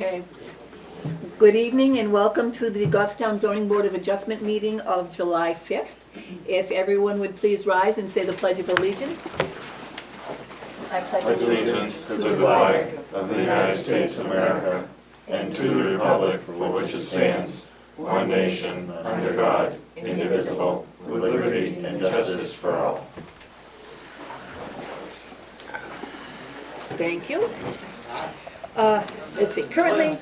Okay. Good evening and welcome to the Goffstown Zoning Board of Adjustment meeting of July 5th. If everyone would please rise and say the Pledge of Allegiance. I pledge Allegiance to the flag of the United States of America and to the republic for which it stands, one nation, under God, indivisible, with liberty and justice for all. Thank you. Let's see, currently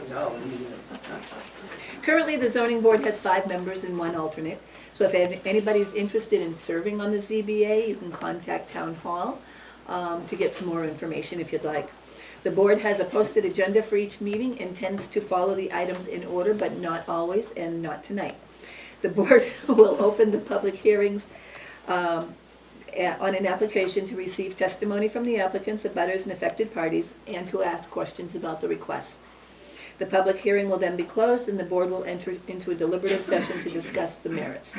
the zoning board has 5 members and 1 alternate. So if anybody's interested in serving on the ZBA, you can contact Town Hall to get some more information if you'd like. The board has a posted agenda for each meeting and tends to follow the items in order, but not always and not tonight. The board will open the public hearings on an application to receive testimony from the applicants, abutters, and affected parties, and to ask questions about the request. The public hearing will then be closed, and the board will enter into a deliberative session to discuss the merits.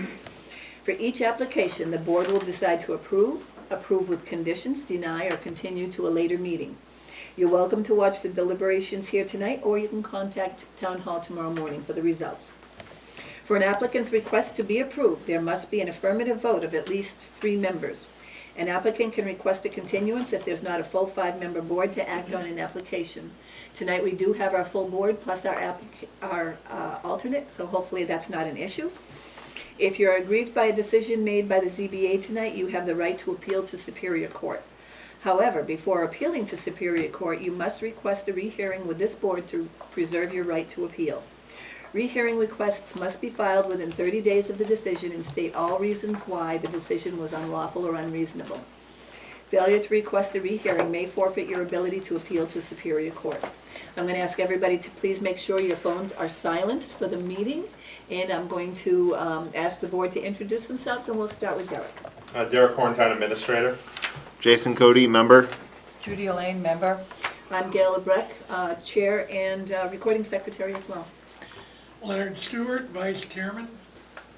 For each application, the board will decide to approve with conditions, deny, or continue to a later meeting. You're welcome to watch the deliberations here tonight, or you can contact Town Hall tomorrow morning for the results. For an applicant's request to be approved, there must be an affirmative vote of at least 3 members. An applicant can request a continuance if there's not a full 5-member board to act on an application. Tonight we do have our full board plus our alternate, so hopefully that's not an issue. If you're aggrieved by a decision made by the ZBA tonight, you have the right to appeal to Superior Court. However, before appealing to Superior Court, you must request a rehearing with this board to preserve your right to appeal. Rehearing requests must be filed within 30 days of the decision and state all reasons why the decision was unlawful or unreasonable. Failure to request a rehearing may forfeit your ability to appeal to Superior Court. I'm going to ask everybody to please make sure your phones are silenced for the meeting, and I'm going to ask the board to introduce themselves, and we'll start with Derek. Derek Horn, Town Administrator. Jason Cody, member. Judy Elaine, member. I'm Gail Lebrecq, Chair and Recording Secretary as well. Leonard Stewart, Vice Chairman.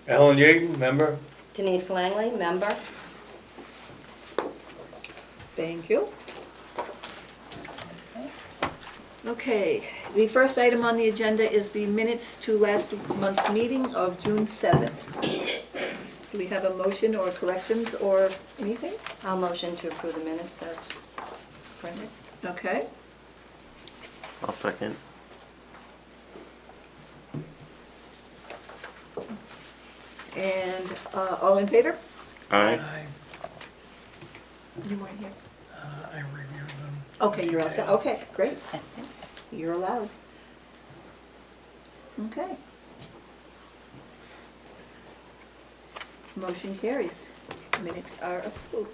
Alan Yaden, member. Denise Langley, member. Thank you. Okay, the first item on the agenda is the minutes to last month's meeting of June 7th. Do we have a motion or corrections or anything? I'll motion to approve the minutes as printed. Okay, I'll second. and all in favor? Aye. You weren't here. I reviewed them. Okay, you're all set. Okay, great. You're allowed. Okay. Motion carries. Minutes are approved.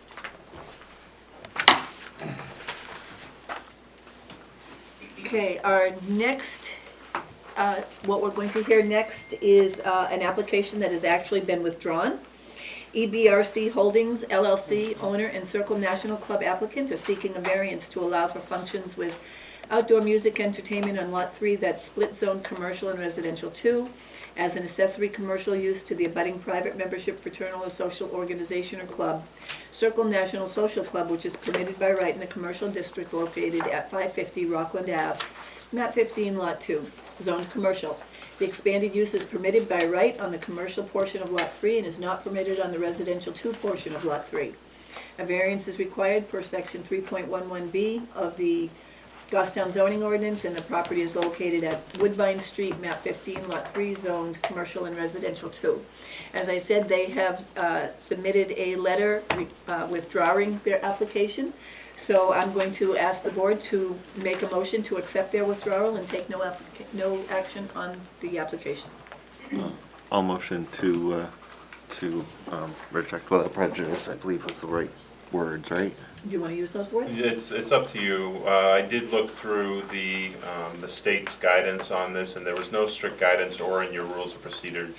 Okay, our next, what we're going to hear next is an application that has actually been withdrawn. EBRC Holdings LLC, owner and Circle National Club applicant, are seeking a variance to allow for functions with outdoor music entertainment on Lot 3 that's split zone commercial and residential 2 as an accessory commercial use to the abutting private membership fraternal or social organization or club, Circle National Social Club, which is permitted by right in the commercial district located at 550 Rockland Ave, map 15, lot 2, zoned commercial. The expanded use is permitted by right on the commercial portion of Lot 3 and is not permitted on the residential 2 portion of Lot 3. A variance is required per section 3.11B of the Goffstown zoning ordinance, and the property is located at Woodbine Street, map 15, lot 3, zoned commercial and residential 2. As I said, they have submitted a letter withdrawing their application. So I'm going to ask the board to make a motion to accept their withdrawal and take no action on the application. I'll motion to reject without prejudice, I believe was the right words, right? Do you want to use those words? It's up to you. I did look through the state's guidance on this, and there was no strict guidance or in your rules of procedure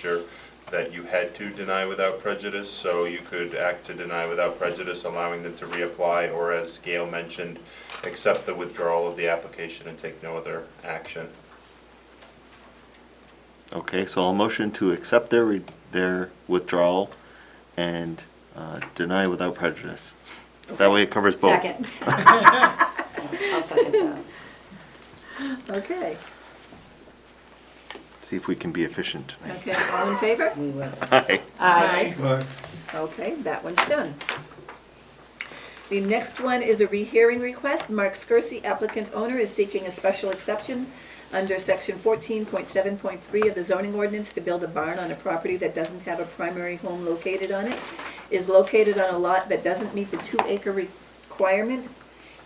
that you had to deny without prejudice, so you could act to deny without prejudice, allowing them to reapply, or as Gail mentioned, accept the withdrawal of the application and take no other action. Okay, so I'll motion to accept their withdrawal and deny without prejudice. That way it covers both. Second. I'll second that. Okay. See if we can be efficient tonight. Okay, all in favor? We will. Aye. Aye. Okay, that one's done. The next one is a rehearing request. Mark Scursy, applicant owner, is seeking a special exception under section 14.7.3 of the zoning ordinance to build a barn on a property that doesn't have a primary home located on it, is located on a lot that doesn't meet the 2-acre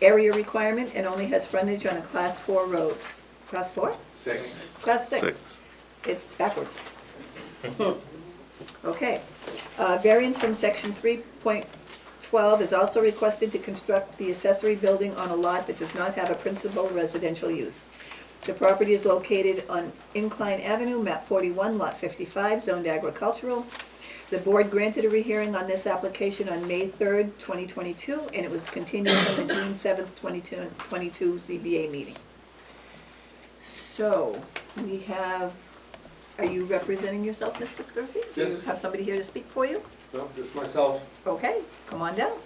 area requirement, and only has frontage on a class 4 road. Class 4? 6. Class 6. It's backwards. Okay. Variance from section 3.12 is also requested to construct the accessory building on a lot that does not have a principal residential use. The property is located on Incline Avenue, map 41, lot 55, zoned agricultural. The board granted a rehearing on this application on May 3rd, 2022, and it was continued from the June 7th, 2022 ZBA meeting. So, we have, are you representing yourself, Mr. Scursy? Do you Yes. have somebody here to speak for you? No, just myself. Okay, come on down.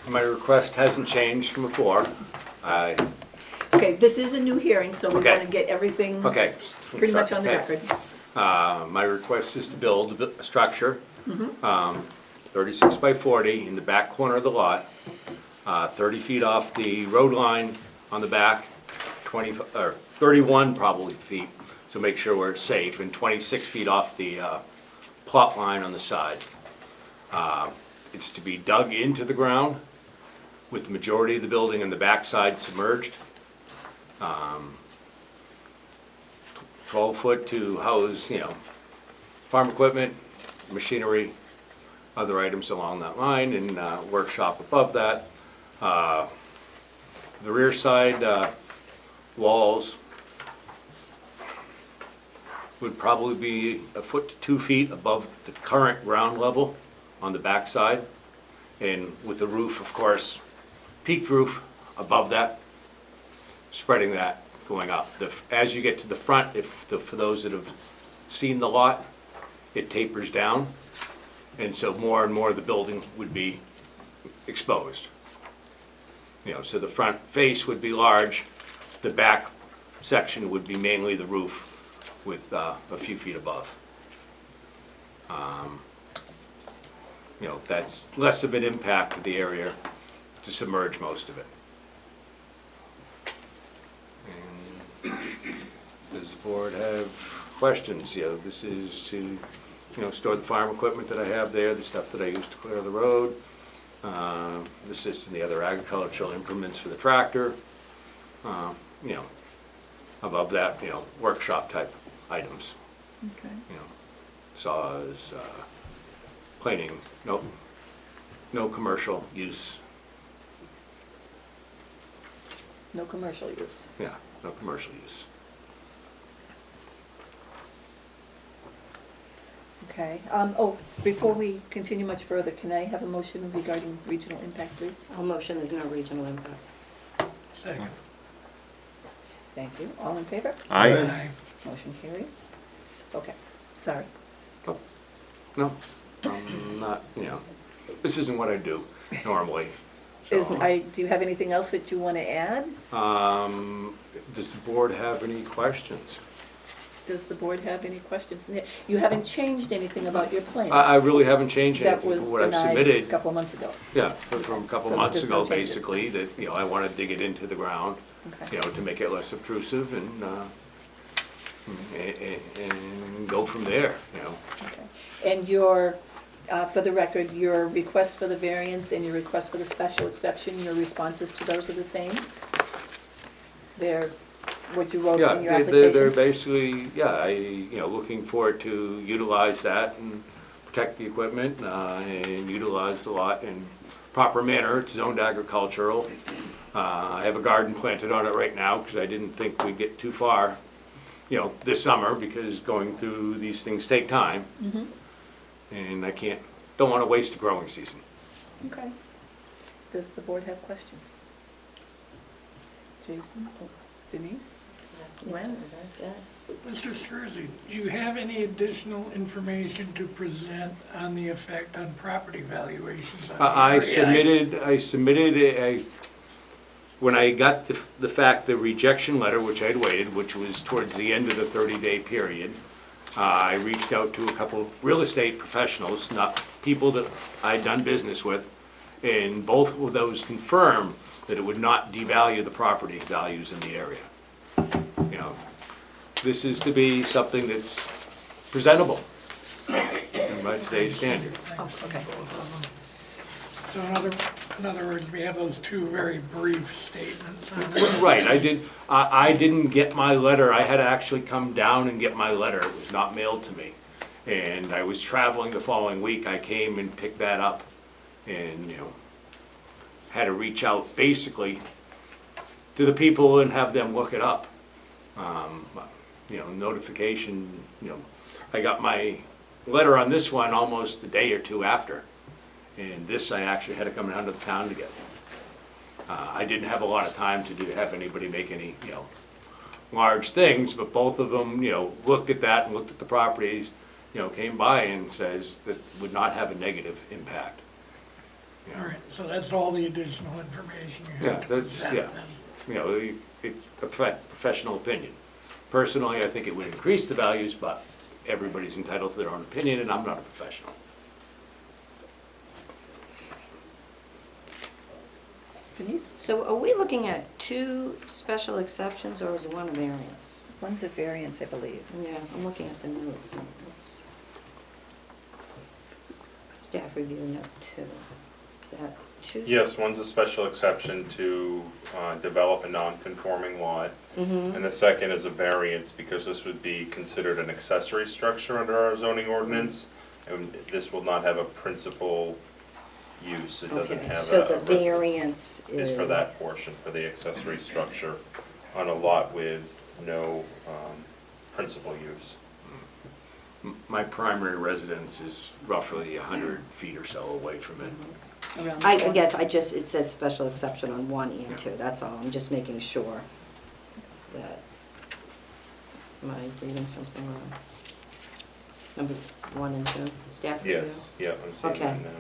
My request hasn't changed from before. Okay, this is a new hearing, so we Okay. want to get everything Okay. pretty much on the Okay. record. My request is to build a structure, 36 by 40 in the back corner of the lot, 30 feet off the road line on the back, 31 probably feet, so make sure we're safe, and 26 feet off the plot line on the side. It's to be dug into the ground with the majority of the building on the backside submerged. 12 foot to house, farm equipment, machinery, other items along that line, and workshop above that. The rear side walls would probably be a foot to 2 feet above the current ground level on the back side, and with the roof, of course, peaked roof above that, spreading that going up. As you get to the front, for those that have seen the lot, it tapers down, and so more and more of the building would be exposed. So the front face would be large, the back section would be mainly the roof with a few feet above. That's less of an impact of the area to submerge most of it. And does the board have questions? This is to, store the farm equipment that I have there, the stuff that I use to clear the road, assist in the other agricultural implements for the tractor. Above that, workshop type items. Okay. Saws, planing, no commercial use. No commercial use. Yeah, no commercial use. Okay. Before we continue much further, can I have a motion regarding regional impact, please? I'll motion there's no regional impact. Second. Thank you. All in favor? Aye. Motion carries. Okay, sorry. No, not, this isn't what I do normally. So, Do you have anything else that you want to add? does the board have any questions? Does the board have any questions? You haven't changed anything about your plan. I really haven't changed That anything was from what I've denied a submitted. couple of months ago. Yeah, from a couple So months there's no ago, changes. basically, that, I want to dig it into the ground, Okay. to make it less obtrusive and go from there, Okay. And your, for the record, your request for the variance and your request for the special exception, your responses to those are the same? They're what you wrote in your Yeah, they're application? basically, looking for it to utilize that and protect the equipment and utilize the lot in proper manner. It's zoned agricultural. I have a garden planted on it right now because I didn't think we'd get too far, this summer, because going through these things take time. Mhm. And don't want to waste a growing season. Okay. Does the board have questions? Jason? Denise? Gwen? Mr. Sturzi, do you have any additional information to present on the effect on property valuations? on the I area? submitted when I got the rejection letter, which I'd waited, which was towards the end of the 30-day period, I reached out to a couple of real estate professionals, not people that I'd done business with, and both of those confirmed that it would not devalue the property values in the area. You know, this is to be something that's presentable by today's standard. Thanks to okay. both of them. So in other words, we have those two very brief statements on it. Right, I didn't get my letter, I had to actually come down and get my letter, it was not mailed to me. And I was traveling the following week, I came and picked that up and, you know, had to reach out basically to the people and have them look it up. You know, notification, you know, I got my letter on this one almost a day or two after. And this I actually had to come down to the town to get. I didn't have a lot of time to have anybody make any, you know, large things, but both of them, you know, looked at that and looked at the properties, you know, came by and says that would not have a negative impact. You know, All right, so that's all the additional information you Yeah, have to that's- present yeah. then. You know, it's a professional opinion. Personally, I think it would increase the values, but everybody's entitled to their own opinion, and I'm not a professional. Denise? So are we looking at 2 special exceptions or is one a variance? One's a variance, I believe. Yeah, I'm looking at the notes. And it's staff review note 2. Is that 2? Yes, one's a special exception to develop a non-conforming lot. Mm-hmm. And the second is a variance because this would be considered an accessory structure under our zoning ordinance. And this will not have a principal use. It doesn't Okay, have so a the residence. variance is... Is for that portion, for the accessory structure on a lot with no principal use. My primary residence is roughly 100 feet or so away from it. Around the I corner. guess it says special exception on 1 and 2, that's all. I'm just making sure that, am I reading something wrong? Number 1 and 2, staff review? Yes, yeah, I'm seeing Okay. that now.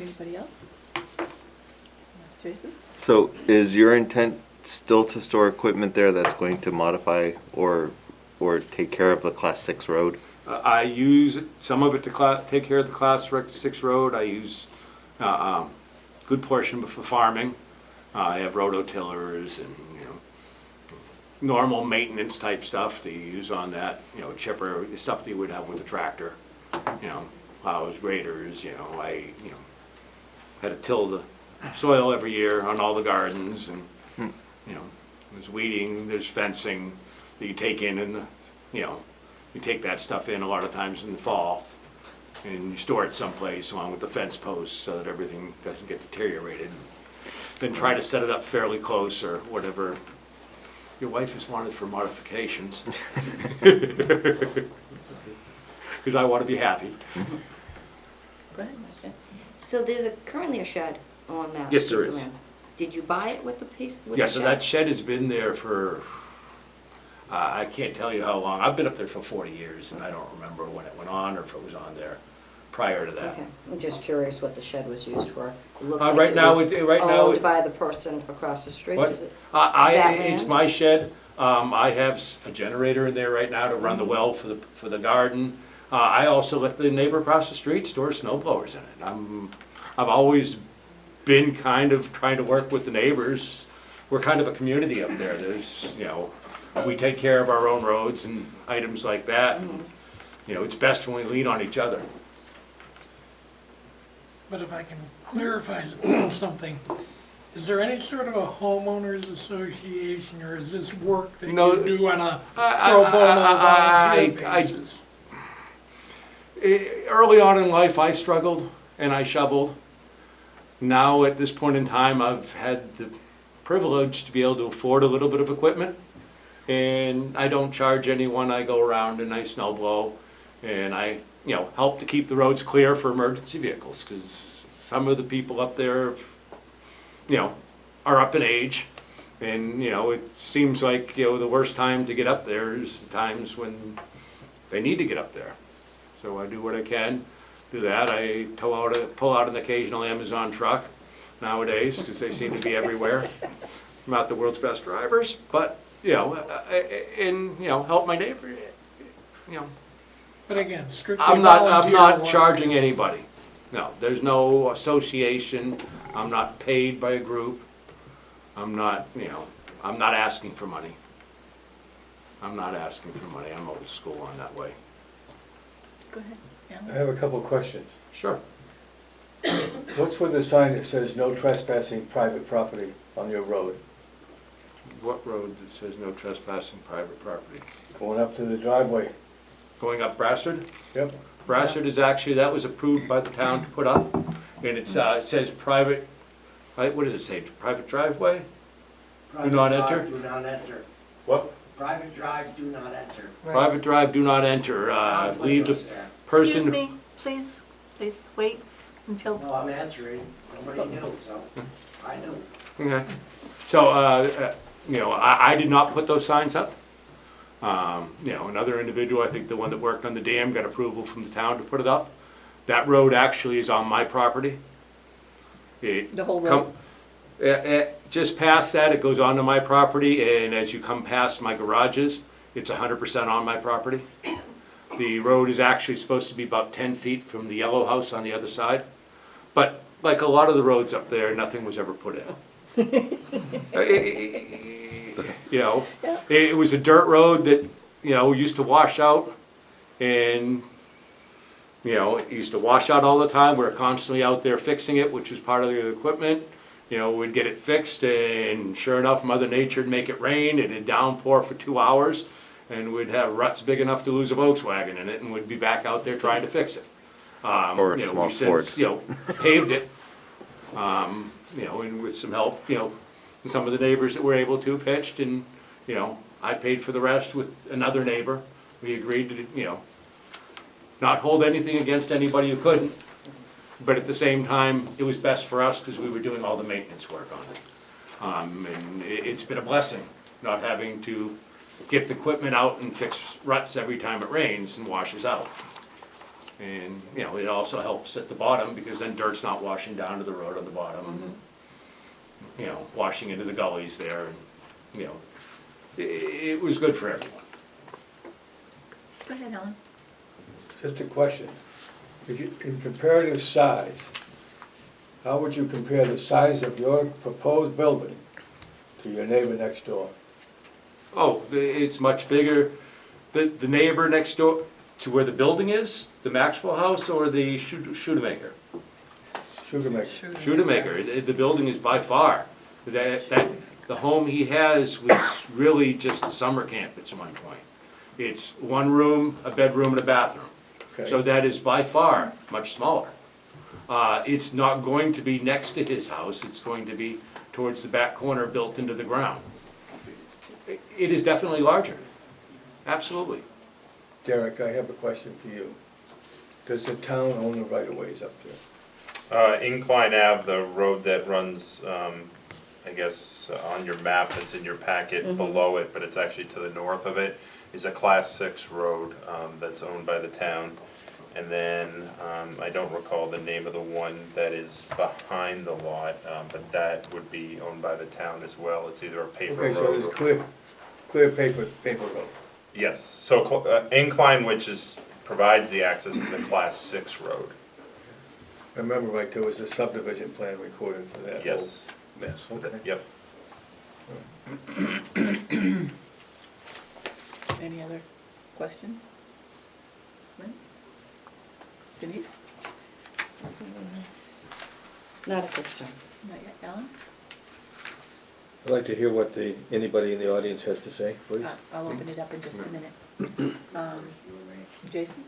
Anybody else? Jason? So is your intent still to store equipment there that's going to modify or take care of the Class 6 road? I use some of it to take care of the Class 6 road. I use good portion for farming. I have rototillers and, you know, normal maintenance type stuff to use on that, you know, chipper, the stuff that you would have with a tractor, you know, plows, graders, you know, had to till the soil every year on all the gardens and, you know, there's weeding, there's fencing that you take in the, you know, you take that stuff in a lot of times in the fall and you store it someplace along with the fence posts so that everything doesn't get deteriorated. Then try to set it up fairly close or whatever your wife has wanted for modifications. Because I want to be happy. Go ahead. So there's currently a shed on that Yes, piece there of is. land. Did you buy it with the piece, with the Yeah, shed? so that shed has been there for, I can't tell you how long. I've been up there for 40 years and I don't remember when it went on or if it was on there prior to that. Okay, I'm just curious what the shed was used for. It looks Right like it now was right now owned it- by the person across the street, What? is it? It's land? my shed. I have a generator in there right now to run the well for the garden. I also let the neighbor across the street store snow blowers in it. I've always been kind of trying to work with the neighbors. We're kind of a community up there. There's, you know, we take care of our own roads and items like that. And, you know, it's best when we lean on each other. But if I can clarify something, is there any sort of a homeowners association, or is this work that No, you do on a I- pro bono I- volunteer I- basis? Early on in life, I struggled and I shoveled. Now, at this point in time, I've had the privilege to be able to afford a little bit of equipment. And I don't charge anyone. I go around and I snow blow. And I, you know, help to keep the roads clear for emergency vehicles. Because some of the people up there, you know, are up in age. And, it seems like, the worst time to get up there is the times when they need to get up there. So I do what I can, do that. I pull out an occasional Amazon truck nowadays, because they seem to be everywhere. I'm not the world's best drivers, but, help my neighbor, But again, strictly I'm volunteer not work. charging anybody. No, there's no association. I'm not paid by a group. I'm not asking for money. I'm old school on that way. Go ahead, I Alan. have a couple of questions. Sure. What's with the sign that says no trespassing private property on your road? What road that says no trespassing private property? Going up to the driveway? Going up Brassard? Yep. Brassard is actually, that was approved by the town to put up. And it says private, right, what does it say? Private driveway? Private not drive, enter? Do not enter. What? Private drive, do not enter. Private drive, do not enter. Sounds like Leave the those there. person. Excuse me, please wait until, No, I'm answering. Nobody knew, so I knew. Okay. So, I did not put those signs up. Another individual, I think the one that worked on the dam, got approval from the town to put it up. That road actually is on my property. the whole road? Just past that, it goes onto my property, and as you come past my garages, it's 100% on my property. The road is actually supposed to be about 10 feet from the yellow house on the other side. But like a lot of the roads up there, nothing was ever put in. It was a dirt road that, used to wash out, and, it used to wash out all the time. We were constantly out there fixing it, which was part of the equipment. We'd get it fixed, and sure enough, Mother Nature'd make it rain, it'd downpour for 2 hours, and we'd have ruts big enough to lose a Volkswagen in it, and we'd be back out there trying to fix it. Or a small We've since, paved it, and with some help, and some of the neighbors that were able to pitched, and, I paid for the rest with another neighbor. We agreed to, not hold anything against anybody who couldn't, but at the same time, it was best for us because we were doing all the maintenance work on it. And it's been a blessing, not having to get the equipment out and fix ruts every time it rains and washes out. And, it also helps at the bottom because then dirt's not washing down to the road on the bottom. Washing into the gullies there, and, it was good for everyone. Go ahead, Alan. Just a question. In comparative size, how would you compare the size of your proposed building to your neighbor next door? Oh, it's much bigger. The neighbor next door to where the building is, the Maxwell House or the Shoemaker? Sugarmaker. Shoemaker. The building is by far. The home he has was really just a summer camp at one point. It's one room, a bedroom, and a bathroom. So Okay. that is by far much smaller. It's not going to be next to his house, it's going to be towards the back corner built into the ground. It is definitely larger, absolutely. Derek, I have a question for you. Does the town own the right-of-ways up there? Incline Ave, the road that runs, I guess, on your map that's in your packet below it, but it's actually to the north of it, is a Class 6 road that's owned by the town. And then, I don't recall the name of the one that is behind the lot, but that would be owned by the town as well. It's either a paper Okay, so road there's or... clear paper road. Yes, so Incline, which provides the access, is a Class 6 road. I remember right, there was a subdivision plan recorded for that whole Yes, mess. Okay. yep. Any other questions? Lynn? Denise? Not at this time. Not yet. Alan? I'd like to hear what anybody in the audience has to say, please. I'll open it up in just a minute. Jason?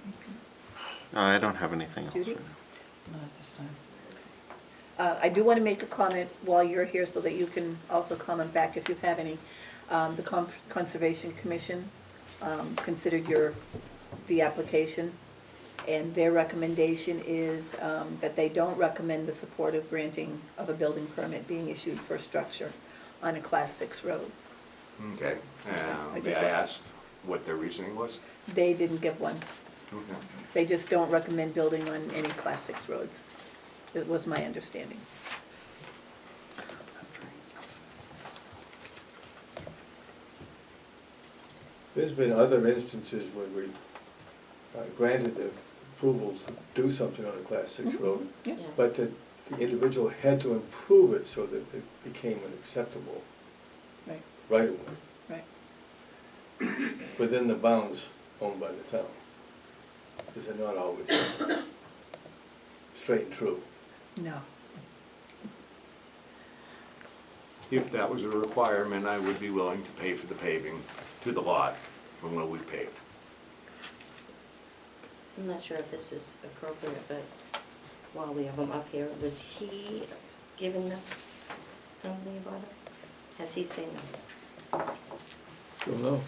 I don't have anything else. Judy? right now. Not at this time. I do want to make a comment while you're here so that you can also comment back if you have any. The Conservation Commission considered the application, and their recommendation is that they don't recommend the support of granting of a building permit being issued for a structure on a Class 6 road. Okay. I May just I want- ask what their reasoning was? They didn't give one. Okay. They just don't recommend building on any Class 6 roads. It was my understanding. There's been other instances where we granted the approval to do something on a Class 6 road, Yeah. Yeah. but the individual had to improve it so that it became an acceptable Right. right of way Right. within the bounds owned by the town. Because they're not always straight and true. No. If that was a requirement, I would be willing to pay for the paving to the lot from where we paved. I'm not sure if this is appropriate, but while we have him up here, was he given this from the abutter? Has he seen this? Don't know.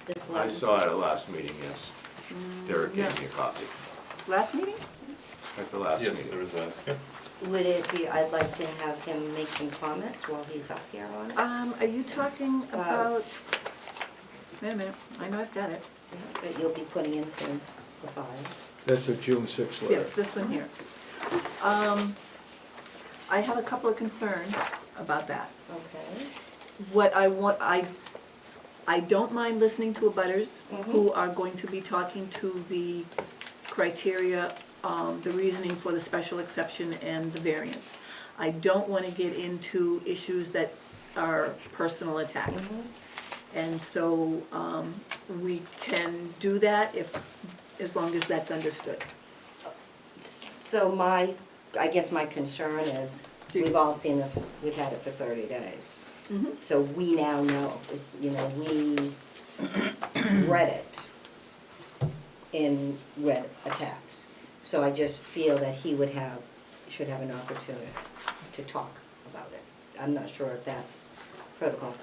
This I letter? saw it at last meeting, yes. Derek yeah. gave me a copy Last meeting? at the last Yes, meeting. there was a, yeah. Would it be, I'd like to have him make some comments while he's up here on it. Are you talking about, wait a minute, I know I've got it. That you'll be putting into the file. That's a June 6th letter. Yes, this one here. I have a couple of concerns about that. Okay. What I want, I don't mind listening to abutters who Mhm. are going to be talking to the criteria, the reasoning for the special exception and the variance. I don't want to get into issues that are personal attacks. Mhm. And so, we can do that as long as that's understood. So I guess my concern is, we've all seen this, we've had it for 30 days. Mhm. So we now know, it's, we read it in red attacks. So I just feel that he should have an opportunity to talk about it. I'm not sure if that's critical.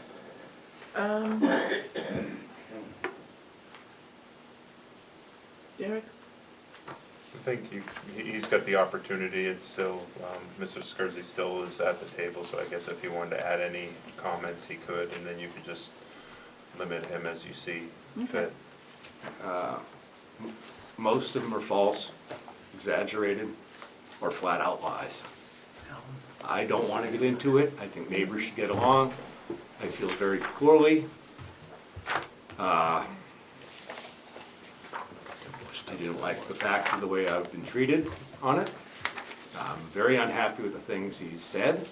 Derek? I think he's got the opportunity, it's still, Mr. Scurzy still is at the table, so I guess if he wanted to add any comments, he could, and then you could just limit him as you see fit. Most of them are false, exaggerated, or flat out lies. I don't want to get into it. I think neighbors should get along. I feel very poorly. I didn't like the fact of the way I've been treated on it. I'm very unhappy with the things he said.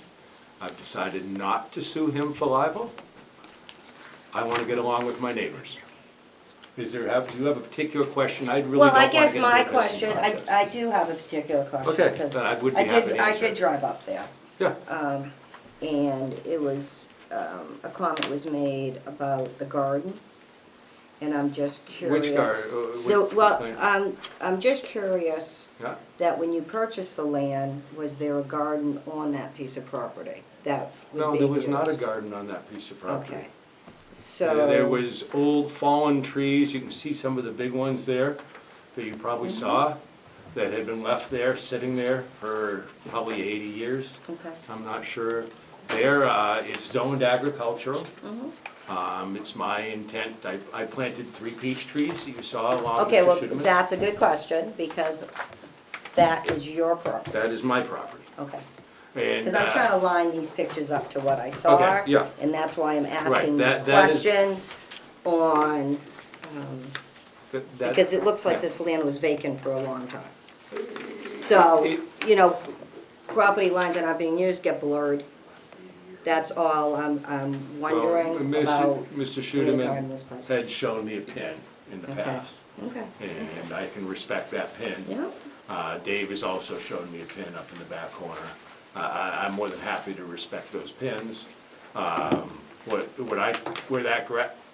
I've decided not to sue him for libel. I want to get along with my neighbors. Do you have a particular question? I really Well, don't I want to guess get my into this question, contest. I do have a particular question. Okay, because then I would be happy to I answer did it. drive up there. Yeah. And it was, a comment was made about the garden, and I'm just curious. Which car? Well, I'm just curious Yeah. that when you purchased the land, was there a garden on that piece of property that was being No, there was not a used? garden on that piece of property. Okay, so. There was old fallen trees, you can see some of the big ones there that you probably Mm-hmm. saw, that had been left there, sitting there for probably 80 years. Okay. I'm not sure. There, it's zoned agricultural. Mhm. It's my intent, I planted 3 peach trees that you saw along Okay, Mr. well, Schudeman's. that's a good question, because that is your property, That is my property. okay. And, Because I'm trying to line these pictures up to what I saw. Okay, yeah. And that's why I'm asking these that is- questions on, because it looks like yeah. this land was vacant for a long time. So, property lines that aren't being used get blurred. That's all I'm wondering Well, about. Mr. where the Schudeman garden was placed. had shown me a pin in the Okay. past, Okay, and I can respect that pin. yeah, Dave has also shown me a pin up in the back corner. I'm more than happy to respect those pins.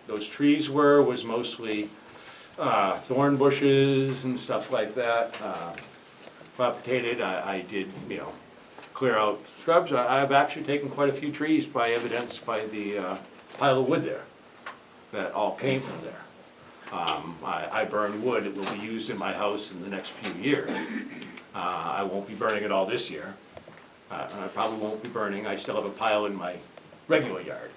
Those trees was mostly thorn bushes and stuff like that. Propagated, I did, clear out shrubs. I've actually taken quite a few trees by evidence by the pile of wood there that all came from there. I burn wood, it will be used in my house in the next few years. I won't be burning it all this year. I probably won't be burning, I still have a pile in my regular yard.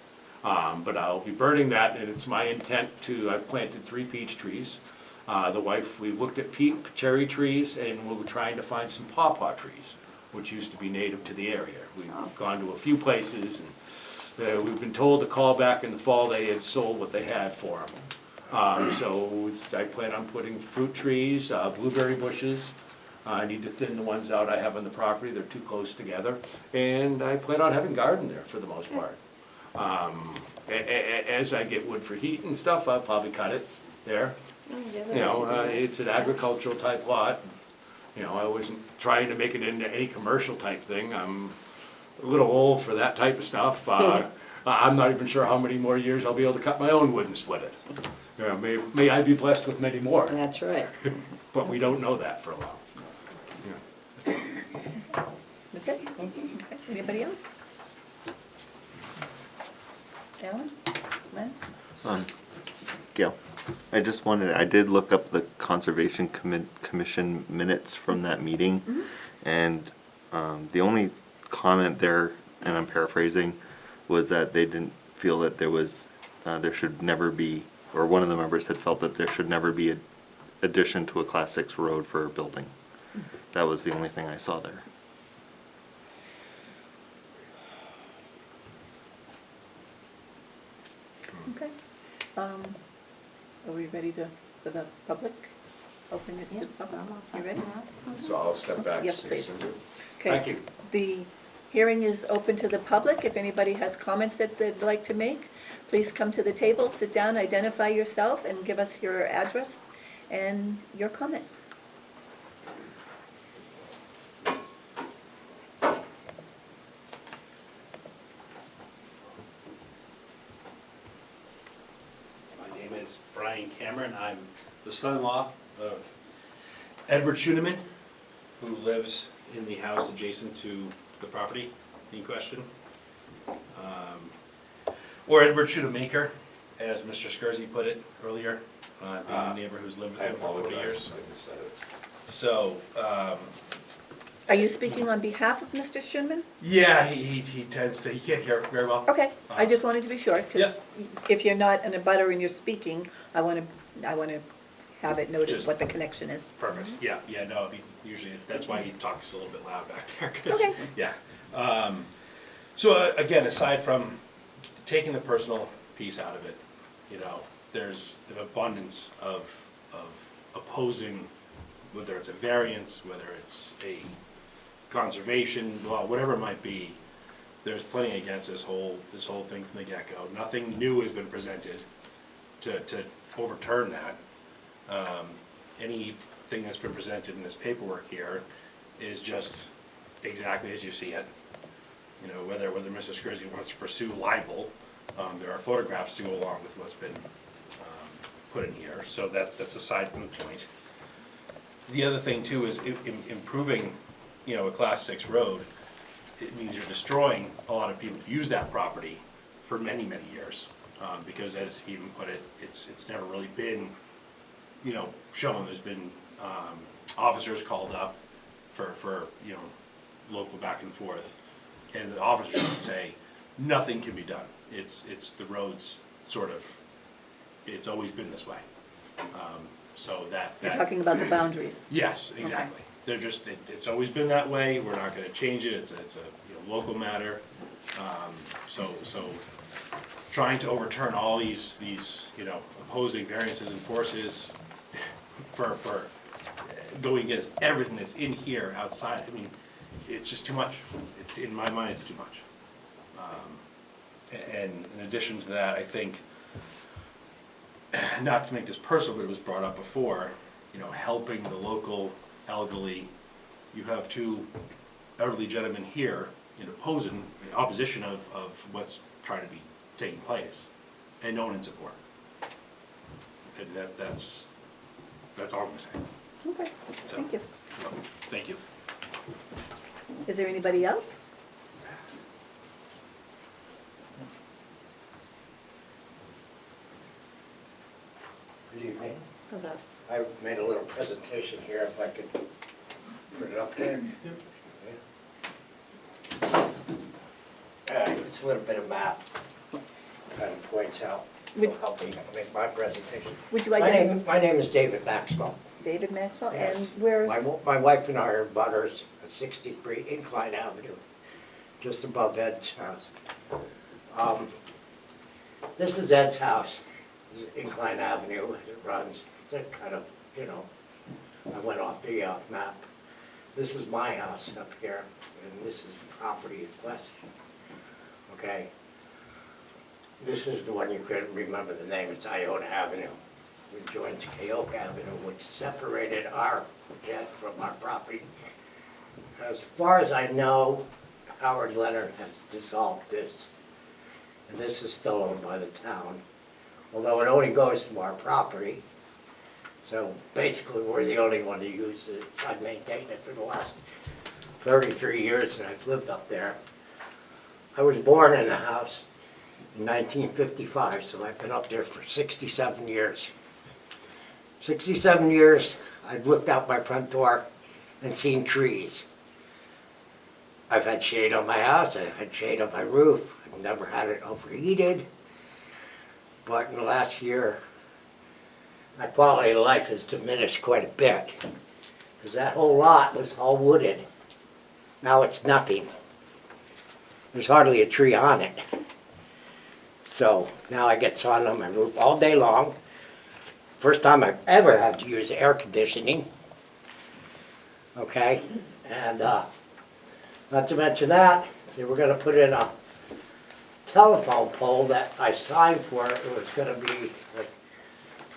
But I'll be burning that, and it's my intent to, I've planted 3 peach trees. The wife, we looked at cherry trees, and we were trying to find some pawpaw trees, which used to be native to the area. We've gone to a few places, and we've been told to call back in the fall, they had sold what they had for them. So I plan on putting fruit trees, blueberry bushes. I need to thin the ones out I have on the property, they're too close together. And I plan on having garden there for the most part. As I get wood for heat and stuff, I'll probably cut it there. You know, it's an agricultural type lot. You know, I wasn't trying to make it into any commercial type thing. I'm a little old for that type of stuff. I'm not even sure how many more years I'll be able to cut my own wood and split it. You know, may I be blessed with many more, That's right. but we don't know that for a while. That's it? Okay. Anybody else? Alan? Len? Gail, I did look up the Conservation Commission minutes from that meeting, and the only comment there, and I'm paraphrasing, was that they didn't feel that there should never be, or one of the members had felt that there should never be an addition to a Class 6 road for a building. That was the only thing I saw there. Okay. Are we ready for the public? Open it to the public? You ready? So I'll step back. Yes, please. Okay. Thank you. The hearing is open to the public. If anybody has comments that they'd like to make, please come to the table, sit down, identify yourself, and give us your address and your comments. My name is Brian Cameron. I'm the son-in-law of Edward Schooneman, who lives in the house adjacent to the property in question. Or Edward Schoonemaker, as Mr. Scurzy put it earlier, being a neighbor who's lived with him for 40 years. So, Are you speaking on behalf of Mr. Schunman? yeah, he tends to, he can't hear very well. Okay, I just wanted to be sure, because if you're not an abutter and you're speaking, I want to have it noted Just- what the connection is. Perfect, yeah, no, usually, that's why he talks a little bit loud back there, 'cause- Okay. yeah. So again, aside from taking the personal piece out of it, you know, there's an abundance of opposing, whether it's a variance, whether it's a conservation law, whatever it might be, there's plenty against this whole thing from the get-go. Nothing new has been presented to overturn that. Anything that's been presented in this paperwork here is just exactly as you see it. You know, whether Mr. Scurzy wants to pursue libel, there are photographs to go along with what's been put in here, so that's aside from the point. The other thing too is improving, you know, a Class 6 road. It means you're destroying a lot of people who've used that property for many, many years, because as he even put it, it's never really been, you know, shown. There's been officers called up for you know, local back and forth, and the officers would say nothing can be done. It's the roads sort of, it's always been this way. So that You're talking about the boundaries. yes, exactly. They're just it's always been that way. We're not going to change it. It's a you know, local matter. So trying to overturn all these you know, opposing variances and forces for going against everything that's in here outside. I mean, it's just too much. It's in my mind, it's too much. And in addition to that, I think, not to make this personal, but it was brought up before, you know, helping the local elderly. You have 2 elderly gentlemen here in opposition of what's trying to be taking place, and no one in support. And that's all I'm gonna say. Okay, So, thank you. well, thank you. Is there anybody else? Good evening. Hello. I made a little presentation here, if I could put it up there. All right, a little bit of map. Kind of points out, will help me make my presentation. Would you My identify name is David Maxwell. David Maxwell? Yes. And where's, My wife and I are butters at 63 Incline Avenue, just above Ed's house. This is Ed's house, Incline Avenue, as it runs. It's a kind of, you know, I went off the map. This is my house up here, and this is the property in question. Okay? This is the one you couldn't remember the name, it's Iona Avenue, which joins Keok Avenue, which separated our jet from our property. As far as I know, Howard Leonard has dissolved this, and this is still owned by the town, although it only goes to our property. So basically, we're the only one to use it. I've maintained it for the last 33 years that I've lived up there. I was born in the house in 1955, so I've been up there for 67 years. 67 years, I've looked out my front door and seen trees. I've had shade on my house, I've had shade on my roof, I've never had it overheated. But in the last year, my quality of life has diminished quite a bit. Because that whole lot was all wooded. Now it's nothing. There's hardly a tree on it. So now I get sun on my roof all day long. First time I've ever had to use air conditioning. Okay, and not to mention that, they were gonna put in a telephone pole that I signed for. It was gonna be like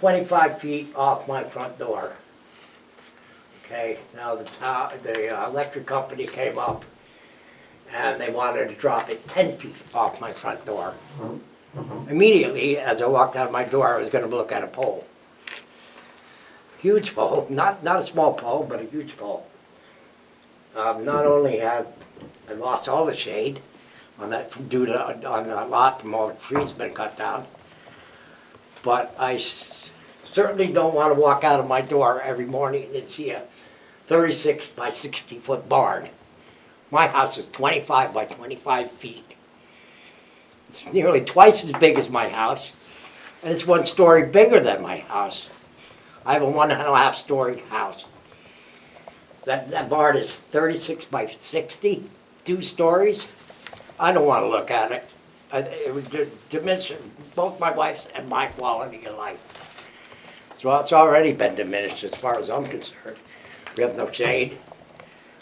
25 feet off my front door. Okay, now the electric company came up and they wanted to drop it 10 feet off my front door. Immediately, as I walked out of my door, I was gonna look at a pole. Huge pole, not a small pole, but a huge pole. Not only have I lost all the shade on that on the lot from all the trees been cut down, but I certainly don't want to walk out of my door every morning and see a 36 by 60 foot barn. My house is 25 by 25 feet. It's nearly twice as big as my house, and it's 1 story bigger than my house. I have a 1.5 story house. That barn is 36 by 60, 2 stories. I don't want to look at it. It would diminish both my wife's and my quality of life. So it's already been diminished as far as I'm concerned. We have no shade.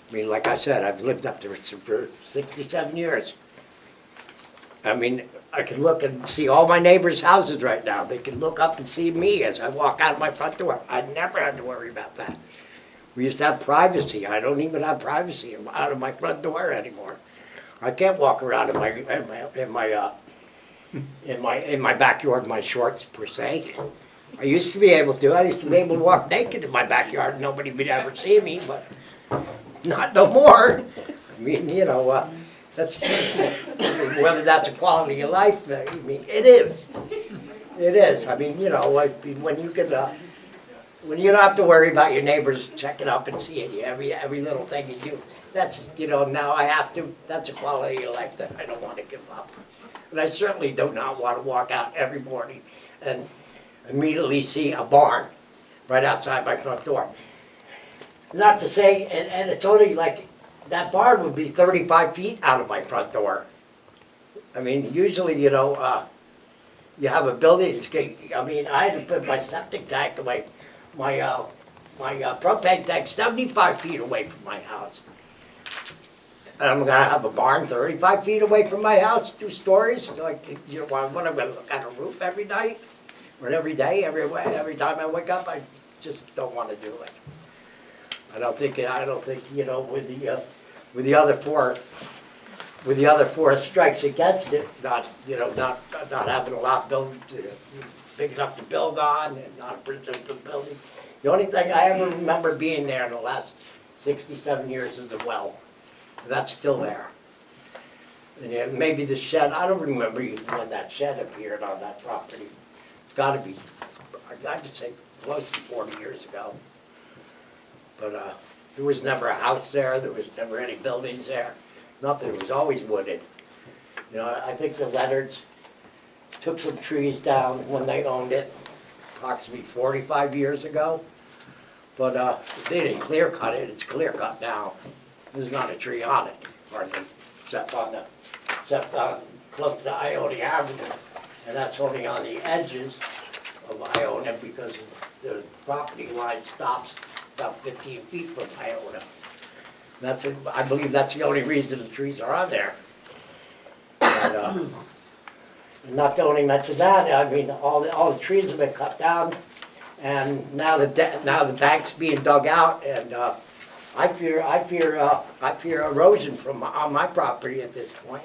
I mean, like I said, I've lived up there for 67 years. I mean, I can look and see all my neighbors' houses right now. They can look up and see me as I walk out of my front door. I never had to worry about that. We used to have privacy. I don't even have privacy out of my front door anymore. I can't walk around in my backyard in my shorts per se. I used to be able to. I used to be able to walk naked in my backyard. Nobody would ever see me, but not no more. I mean, you know, that's whether that's a quality of life. I mean, it is. It is. I mean, you know, when you can. When you don't have to worry about your neighbors checking up and seeing you every little thing you do, that's, you know, now I have to, that's a quality of life that I don't want to give up. And I certainly do not want to walk out every morning and immediately see a barn right outside my front door. Not to say, and it's only like, that barn would be 35 feet out of my front door. I mean, usually, you know, you have a building, I mean, I had to put my septic tank away. My propane tank 75 feet away from my house. And I'm gonna have a barn 35 feet away from my house, 2 stories. Like, you know, what am I gonna look at a roof every night? Or every day, every time I wake up? I just don't want to do it. I don't think, you know, with the other four strikes against it, not having a lot big enough to build on, and not a principal building. The only thing I ever remember being there in the last 67 years is the well. That's still there. And maybe the shed, I don't remember even when that shed appeared on that property. It's got to be, I would say, close to 40 years ago. But there was never a house there. There was never any buildings there. Nothing. It was always wooded. You know, I think the Leonards took some trees down when they owned it, approximately 45 years ago. But they didn't clear cut it, it's clear cut now. There's not a tree on it, hardly, except close to Ione Avenue. And that's only on the edges of Iona because the property line stops about 15 feet from Iona. I believe that's the only reason the trees are on there. And, not to only mention that, I mean, all the trees have been cut down, and now the bank's being dug out, and I fear erosion on my property at this point.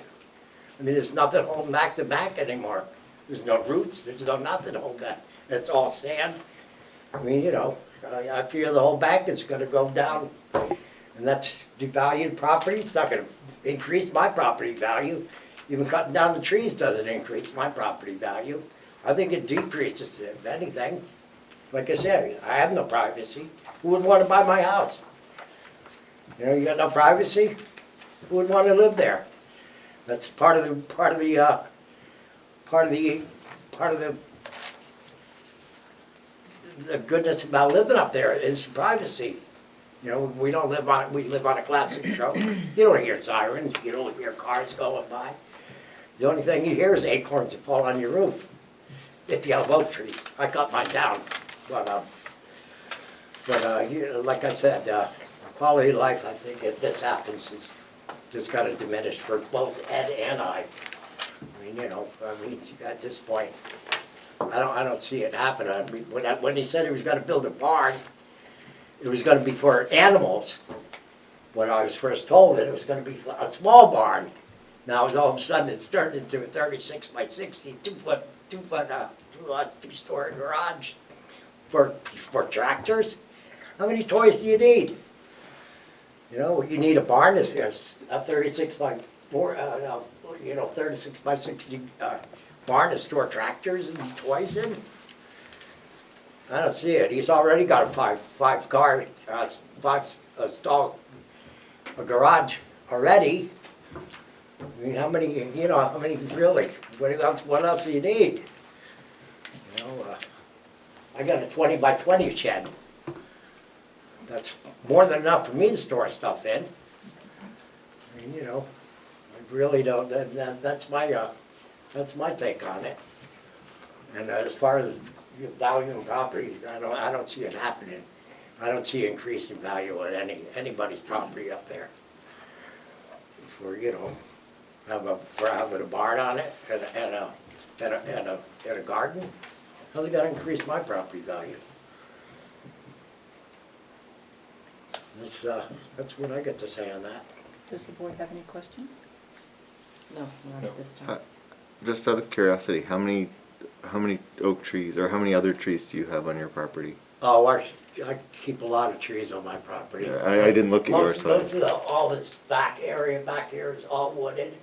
I mean, there's nothing holding back the bank anymore. There's no roots. There's no nothing to hold that. It's all sand. I mean, you know, I fear the whole bank is going to go down, and that's devalued property. It's not going to increase my property value. Even cutting down the trees doesn't increase my property value. I think it decreases it, if anything. Like I said, I have no privacy. Who would want to buy my house? You know, you got no privacy. Who would want to live there? That's part of the goodness about living up there is privacy. You know, we live on a classic road. You don't hear sirens. You don't hear cars going by. The only thing you hear is acorns that fall on your roof. If you have oak trees, I cut mine down. But you know, like I said, quality of life, I think if this happens, is just got to diminish for both Ed and I. I mean, you know, at this point, I don't see it happening. I mean, when he said he was going to build a barn, it was going to be for animals. When I was first told it was going to be a small barn. Now all of a sudden it's turned into a 36 by 60, two-story garage for tractors. How many toys do you need? You know, you need a barn that's a 36 by 36 by 60 barn to store tractors and toys in. I don't see it. He's already got a five stall garage already. I mean, how many really? What else do you need? You know, I got a 20 by 20 shed. That's more than enough for me to store stuff in. I mean, you know, I really don't. That's my take on it. And as far as valuing property, I don't see it happening. I don't see increase in value on anybody's property up there. For you know, for having a barn on it and a garden, how's it going to increase my property value? That's what I get to say on that. Does the board have any questions? No, not at this time. Just out of curiosity, how many oak trees or how many other trees do you have on your property? Oh, I keep a lot of trees on my property. Yeah, I didn't look at yours. Most of all this back here is all wooded.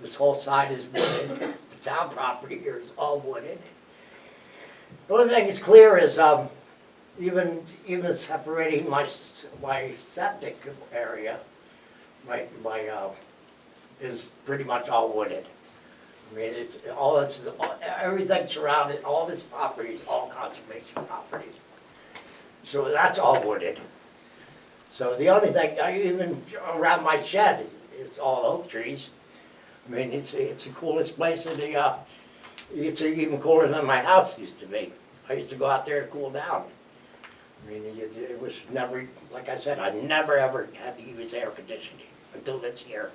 This whole side is wooded. The town property here is all wooded. The only thing that's clear is even separating my septic area, is pretty much all wooded. I mean, everything surrounded, all this property is all conservation property. So that's all wooded. So the only thing, even around my shed, it's all oak trees. I mean, it's the coolest place in the, it's even cooler than my house used to be. I used to go out there to cool down. I mean, it was never, like I said, I never ever had to use air conditioning until this year.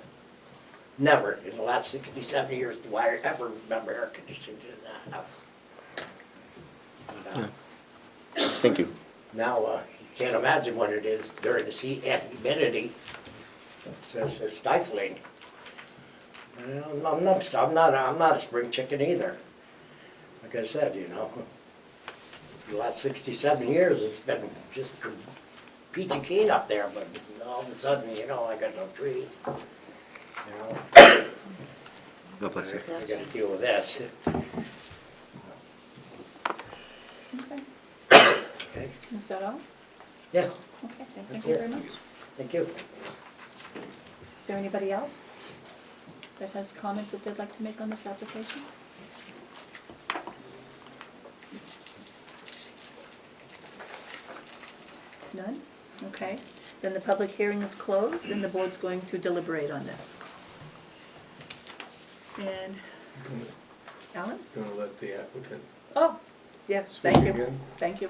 Never, in the last 67 years, do I ever remember air conditioning in that house. But, Thank you. now, you can't imagine what it is during the heat and humidity. It's stifling. I'm not a spring chicken either. Like I said, you know, for the last 67 years, it's been just peachy keen up there, but all of a sudden, you know, I got no trees. You know, God bless you. I got to deal with this. Okay. Okay. Is that all? Yeah. Okay, That's thank you it. very much. Thank you. Is there anybody else? that has comments that they'd like to make on this application? None? Okay. Then the public hearing is closed and the board's going to deliberate on this. And, Alan? Gonna let the applicant Oh, yes, speak thank you. again? Thank you.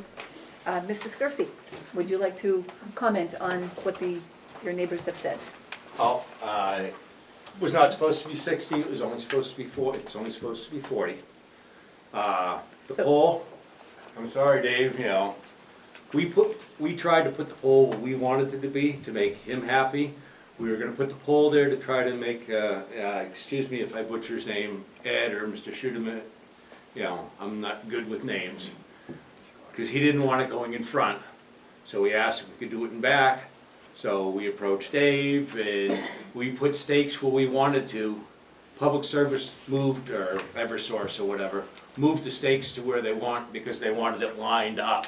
Mr. Scursy, would you like to comment on what your neighbors have said? Oh, it was not supposed to be 60, it was only supposed to be 40, it's only supposed to be 40. The So- pole, I'm sorry, Dave, you know, we tried to put the pole where we wanted it to be, to make him happy. We were gonna put the pole there to try to make, excuse me if I butcher his name, Ed or Mr. Schudeman, you know, I'm not good with names, because he didn't want it going in front. So we asked if we could do it in back. So we approached Dave and we put stakes where we wanted to. Public Service moved, or Eversource or whatever, moved the stakes to where they want, because they wanted it lined up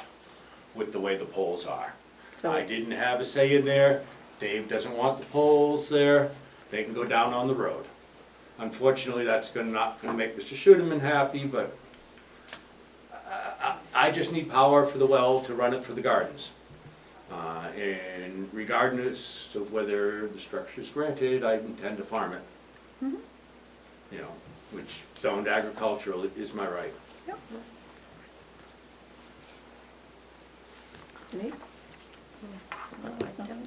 with the way the poles are. So- I didn't have a say in there. Dave doesn't want the poles there. They can go down on the road. Unfortunately, that's not gonna make Mr. Schudeman happy, but I just need power for the well to run it for the gardens. And regardless of whether the structure is granted, I intend to farm it. Mhm. You know, which zoned agricultural is my right. Yep. Denise? No,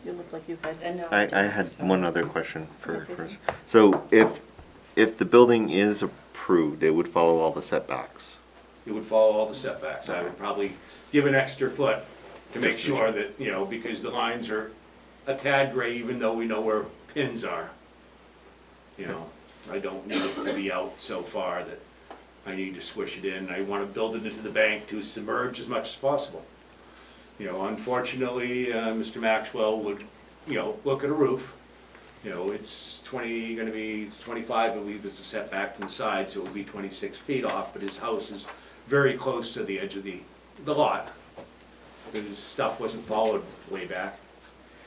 you look like you had. I had one other question for Yeah, Jason. Chris. So if the building is approved, it would follow all the setbacks? It would follow all the setbacks. I would probably give an extra foot to make Just- sure that, you know, because the lines are a tad gray, even though we know where pins are. You know, I don't need it to be out so far that I need to swish it in. I want to build it into the bank to submerge as much as possible. You know, unfortunately, Mr. Maxwell would, you know, look at a roof. You know, it's 25, I believe, is the setback from the side, so it would be 26 feet off, but his house is very close to the edge of the lot. His stuff wasn't followed way back.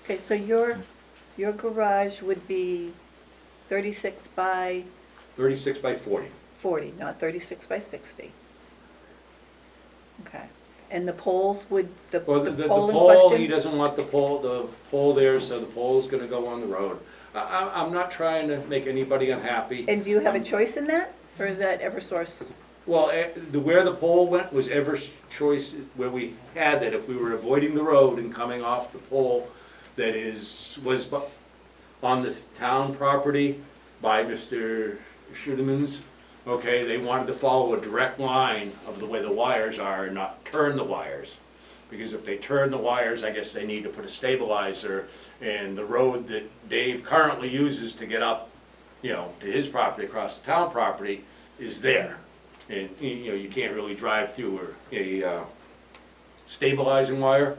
Okay, so your garage would be 36 by 36 by 40. 40, not 36 by 60. Okay, and the poles would, the Well, the the pole in pole, he question? doesn't want the pole there, so the pole's gonna go on the road. I'm not trying to make anybody unhappy. And do you have a choice in that, or is that Eversource? Well, where the pole went was Choice, where we had that if we were avoiding the road and coming off the pole that was on the town property by Mr. Schudeman's, okay, they wanted to follow a direct line of the way the wires are and not turn the wires. Because if they turn the wires, I guess they need to put a stabilizer, and the road that Dave currently uses to get up, you know, to his property across the town property is there. And, you know, you can't really drive through a stabilizing wire.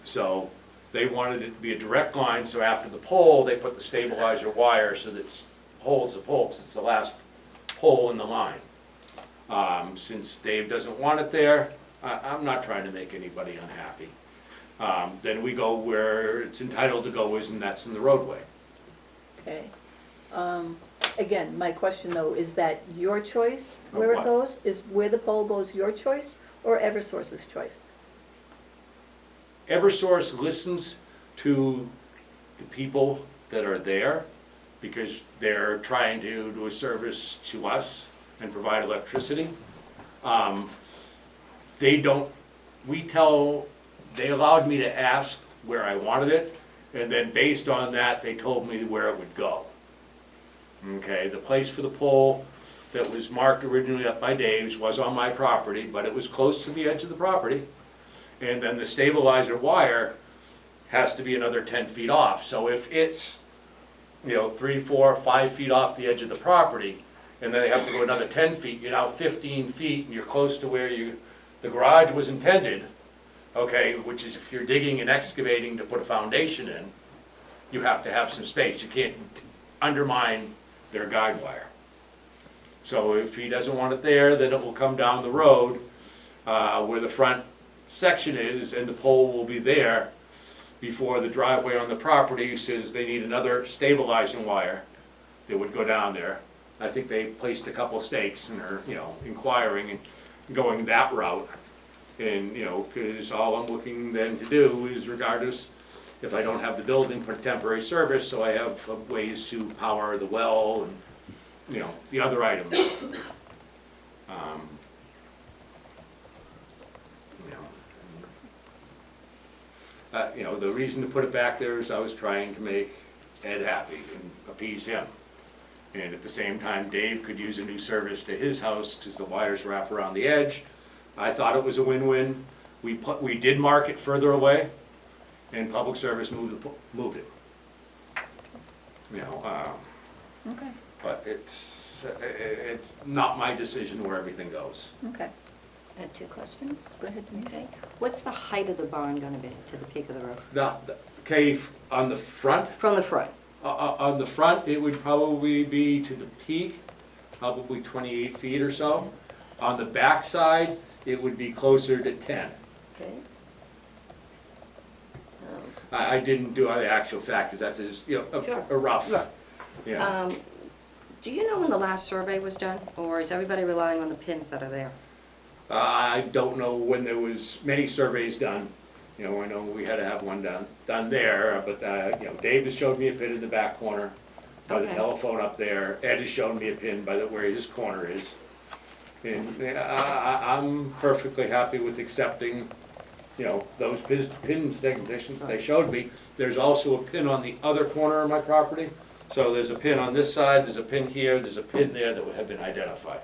So they wanted it to be a direct line, so after the pole, they put the stabilizer wire so that it holds the pole, because it's the last pole in the line. Since Dave doesn't want it there, I'm not trying to make anybody unhappy. Then we go where it's entitled to go, and that's in the roadway. Okay. Again, my question though, is that your choice where it what? goes? Is where the pole goes your choice or Eversource's choice? Eversource listens to the people that are there, because they're trying to do a service to us and provide electricity. They allowed me to ask where I wanted it, and then based on that, they told me where it would go. Okay, the place for the pole that was marked originally up by Dave's was on my property, but it was close to the edge of the property. And then the stabilizer wire has to be another 10 feet off. So if it's, you know, 3, 4, 5 feet off the edge of the property, and then they have to go another 10 feet, you're now 15 feet, and you're close to where the garage was intended, okay, which is if you're digging and excavating to put a foundation in, you have to have some space. You can't undermine their guide wire. So if he doesn't want it there, then it will come down the road where the front section is, and the pole will be there before the driveway on the property says they need another stabilizing wire that would go down there. I think they placed a couple stakes and are, inquiring and going that route. And, because all I'm looking then to do is, regardless, if I don't have the building, put temporary service, so I have ways to power the well and, the other items. The reason to put it back there is I was trying to make Ed happy and appease him. And at the same time, Dave could use a new service to his house because the wires wrap around the edge. I thought it was a win-win. We did mark it further away, and Public Service moved it. Okay, But it's not my decision where everything goes. okay. I have 2 questions. Go ahead, Denise. Okay. What's the height of the barn gonna be to the peak of the roof? The cave on the front, From the front? on the front, it would probably be to the peak, probably 28 feet or so. On the back side, it would be closer to 10. Okay. I didn't do the actual factors, that's just, Sure. a rough. Sure. Yeah. Do you know when the last survey was done, or is everybody relying on the pins that are there? I don't know when there was many surveys done. I know we had to have one done there, but, Dave has showed me a pin in the back corner by the Okay. telephone up there. Ed has shown me a pin by where his corner is. And I'm perfectly happy with accepting, those pins they showed me. There's also a pin on the other corner of my property. So there's a pin on this side, there's a pin here, there's a pin there that would have been identified.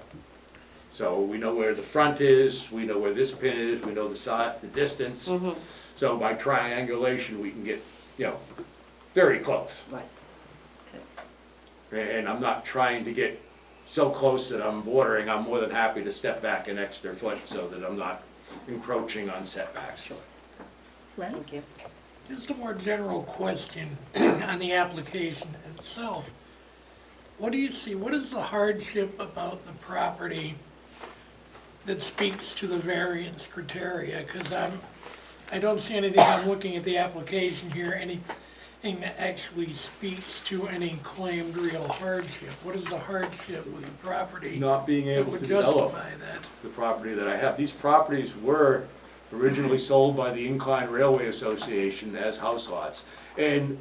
So we know where the front is, we know where this pin is, we know the side, the distance. Mm-hmm. So by triangulation, we can get, very close. Right. Okay. And I'm not trying to get so close that I'm bordering. I'm more than happy to step back an extra foot so that I'm not encroaching on setbacks. Len? Thank you. Just a more general question on the application itself. What do you see, what is the hardship about the property that speaks to the variance criteria? Because I don't see anything, I'm looking at the application here, anything that actually speaks to any claimed real hardship. What is the hardship with the property Not being that able would to develop justify that? the property that I have. These properties were originally sold by the Incline Railway Association as house lots. And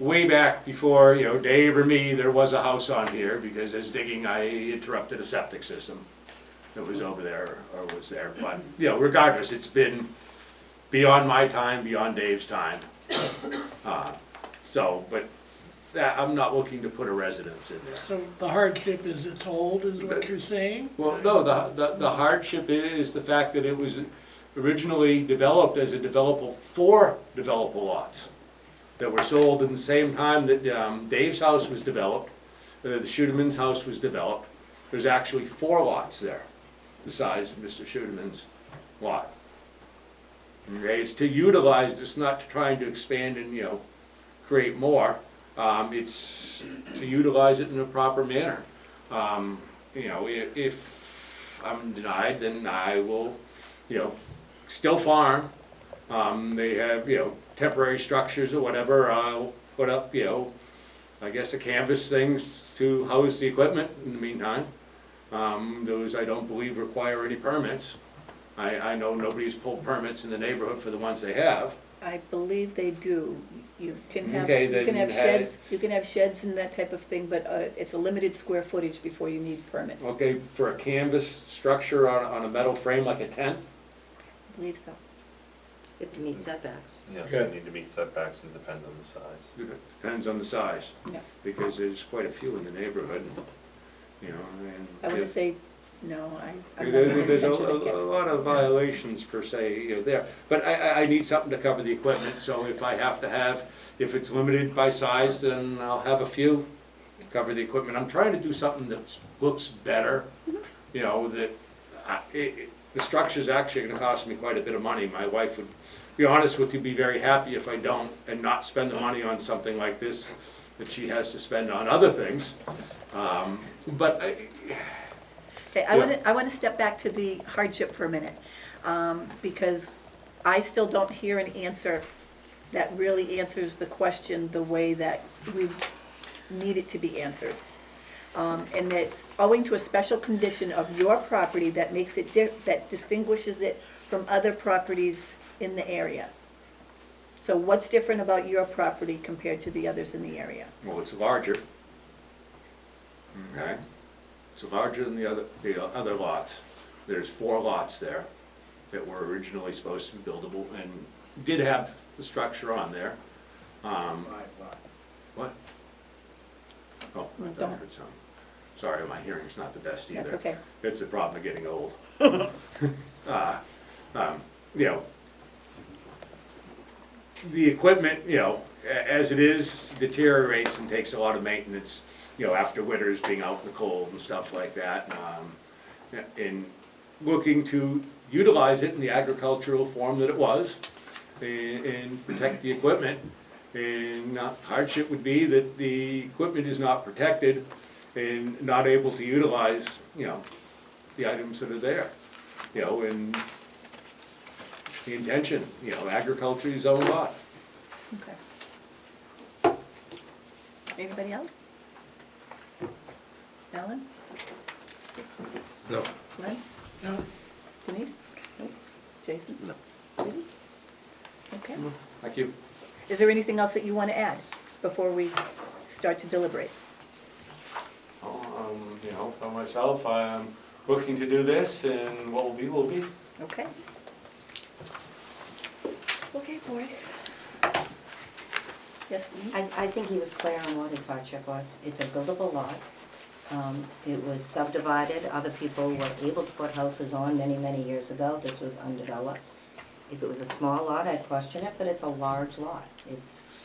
way back before, Dave or me, there was a house on here because as digging, I interrupted a septic system that was over there or was there. But, regardless, it's been beyond my time, beyond Dave's time. But I'm not looking to put a residence in there. So the hardship is it's old, is what you're saying? Well, no, the hardship is the fact that it was originally developed as a developable for developable lots that were sold in the same time that Dave's house was developed, the Schudeman's house was developed. There's actually 4 lots there, the size of Mr. Schudeman's lot. Okay, it's to utilize, it's not trying to expand and, create more. It's to utilize it in a proper manner. If I'm denied, then I will, still farm. They have, temporary structures or whatever. I'll put up, I guess a canvas things to house the equipment in the meantime. Those I don't believe require any permits. I know nobody's pulled permits in the neighborhood for the ones they have. I believe they do. You can have, Okay, you can then have had- sheds, you can have sheds and that type of thing, but it's a limited square footage before you need permits. I Okay, for a canvas structure on a metal frame like a tent? believe so. You have to meet setbacks. Yes, Okay. you need to meet setbacks and depends on the size. Depends on the size. Yeah. Because there's quite a few in the neighborhood, and. I would say, no, I'm not There's paying attention a again. lot of violations per se, there. But I need something to cover the equipment, so if I have to have, if it's limited by size, then I'll have a few to cover the equipment. I'm trying to do something that looks better, that, the structure's actually gonna cost me quite a bit of money. My wife would, be honest with you, be very happy if I don't and not spend the money on something like this that she has to spend on other things. Okay, I want to step back to the hardship for a minute, because I still don't hear an answer that really answers the question the way that needed to be answered. And that owing to a special condition of your property that makes it, that distinguishes it from other properties in the area. So what's different about your property compared to the others in the area? Well, it's larger. Okay? It's larger than the other lots. There's 4 lots there that were originally supposed to be buildable and did have the structure on there. What? Oh, I thought I heard something. Sorry, my hearing's not the best either. That's okay. It's a problem of getting old. You know, the equipment, you know, as it is, deteriorates and takes a lot of maintenance, you know, after winters being out in the cold and stuff like that. And looking to utilize it in the agricultural form that it was and protect the equipment. And hardship would be that the equipment is not protected and not able to utilize, you know, the items that are there. You know, and the intention, you know, agriculture is own lot. Okay. Anybody else? Alan? No. Glenn? No, Denise? Nope. Jason? No. Judy? Okay. Thank you. Is there anything else that you want to add before we start to deliberate? You know, for myself, I'm looking to do this, and what will be, will be. Okay. Okay, board. Yes, Denise? I think he was clear on what his hardship was. It's a buildable lot. It was subdivided. Other people were able to put houses on many, many years ago. This was undeveloped. If it was a small lot, I'd question it, but it's a large lot. It's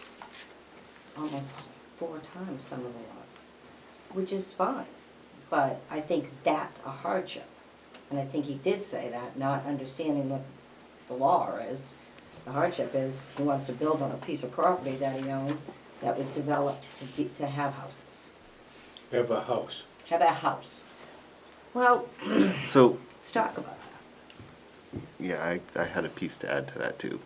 almost 4 times some of the lots, which is fine. But I think that's a hardship. And I think he did say that, not understanding what the law is. The hardship is he wants to build on a piece of property that he owns that was developed to have houses. Have a house. Have a house. Well, So, let's talk about that. yeah, I had a piece to add to that too.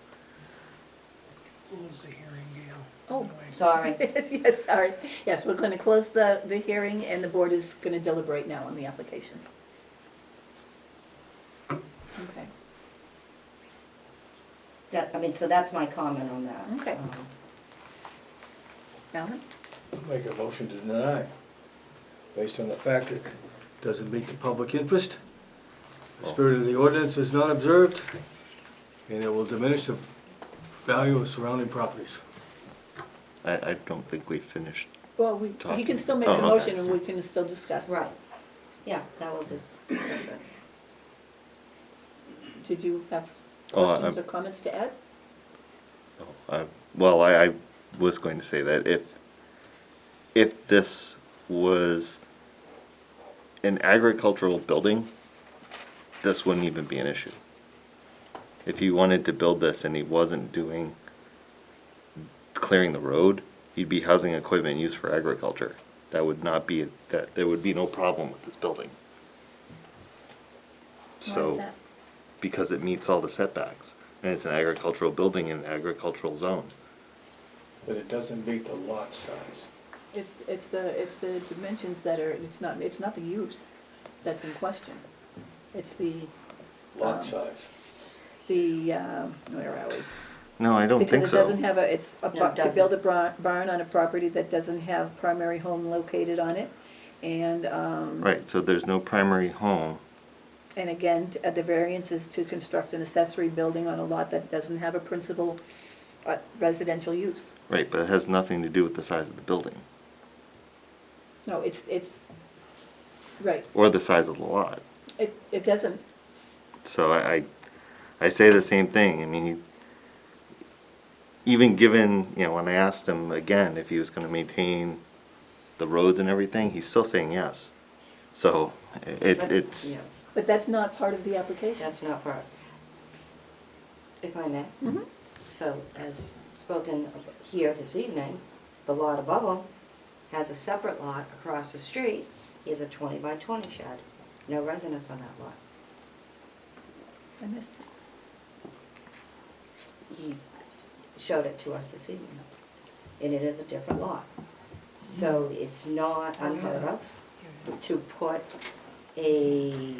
close the hearing, Gail. Oh, Anyway. Sorry. Yes, sorry. Yes, we're going to close the hearing and the board is going to deliberate now on the application. Okay. Yeah, I mean, so that's my comment on that. Okay. Alan? Make a motion to deny, based on the fact that it doesn't meet the public interest, the spirit of the ordinance is not observed, and it will diminish the value of surrounding properties. I don't think we finished. Well, he Talking. can still make Oh, a okay. motion and we can still discuss. Right. Yeah, now we'll just discuss it. Did you have Oh, questions or comments to add? Well, I was going to say that if this was an agricultural building, this wouldn't even be an issue. If he wanted to build this and he wasn't clearing the road, he'd be housing equipment used for agriculture. That would not be, there would be no problem with this building. Why is So, that? because it meets all the setbacks, and it's an agricultural building in an agricultural zone. But it doesn't meet the lot size. It's the dimensions that are, it's not the use that's in question. It's the, Lot size. where are we? No, I don't think Because it so. doesn't have No, it to build a barn on a property that doesn't have primary home located on it. And, Right, so there's no primary home. and again, the variance is to construct an accessory building on a lot that doesn't have a principal residential use. Right, but it has nothing to do with the size of the building, No, it's, right, or the size of the lot. it doesn't, So I say the same thing. I mean, even given, you know, when I asked him again if he was gonna maintain the roads and everything, he's still saying yes. So But- it's, yeah, but that's not part of the application. that's not part. If I may. Mhm. So, as spoken here this evening, the lot above him has a separate lot across the street. He has a 20 by 20 shed. No residence on that lot. I missed it. He showed it to us this evening. And it is a different lot. So it's not unheard of to put a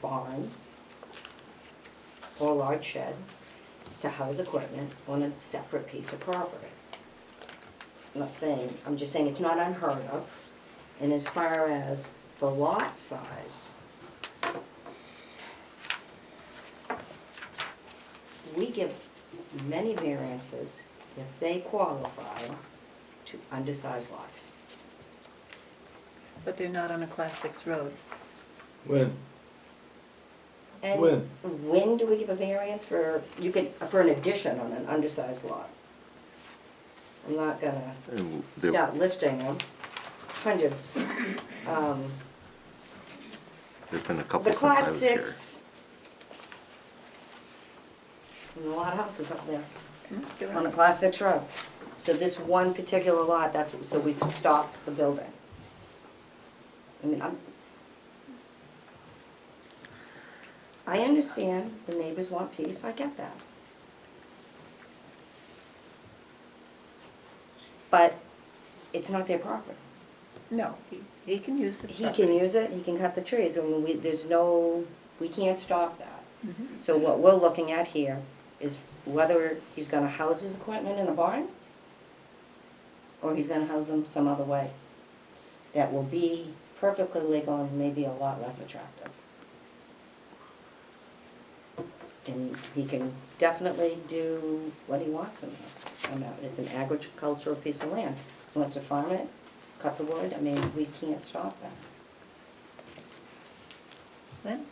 barn or a large shed to house equipment on a separate piece of property. I'm not saying, I'm just saying it's not unheard of. And as far as the lot size, we give many variances if they qualify to undersized lots. But they're not on a Class 6 road. When? And When? when do we give a variance for, for an addition on an undersized lot? I'm not gonna start listing them, hundreds. There's been a couple The since I Class was here. 6, and a lot of houses up there You're on a right. Class 6 road. So this one particular lot, so we've stopped the building. I mean, I understand the neighbors want peace, I get that. But it's not their property. No, he can use this He property. can use it, he can cut the trees, I mean, we can't stop that. Mhm. So what we're looking at here is whether he's gonna house his equipment in a barn, or he's gonna house them some other way that will be perfectly legal and maybe a lot less attractive. And he can definitely do what he wants in there. I mean, it's an agricultural piece of land. He wants to farm it, cut the wood, I mean, we can't stop that. Lynn?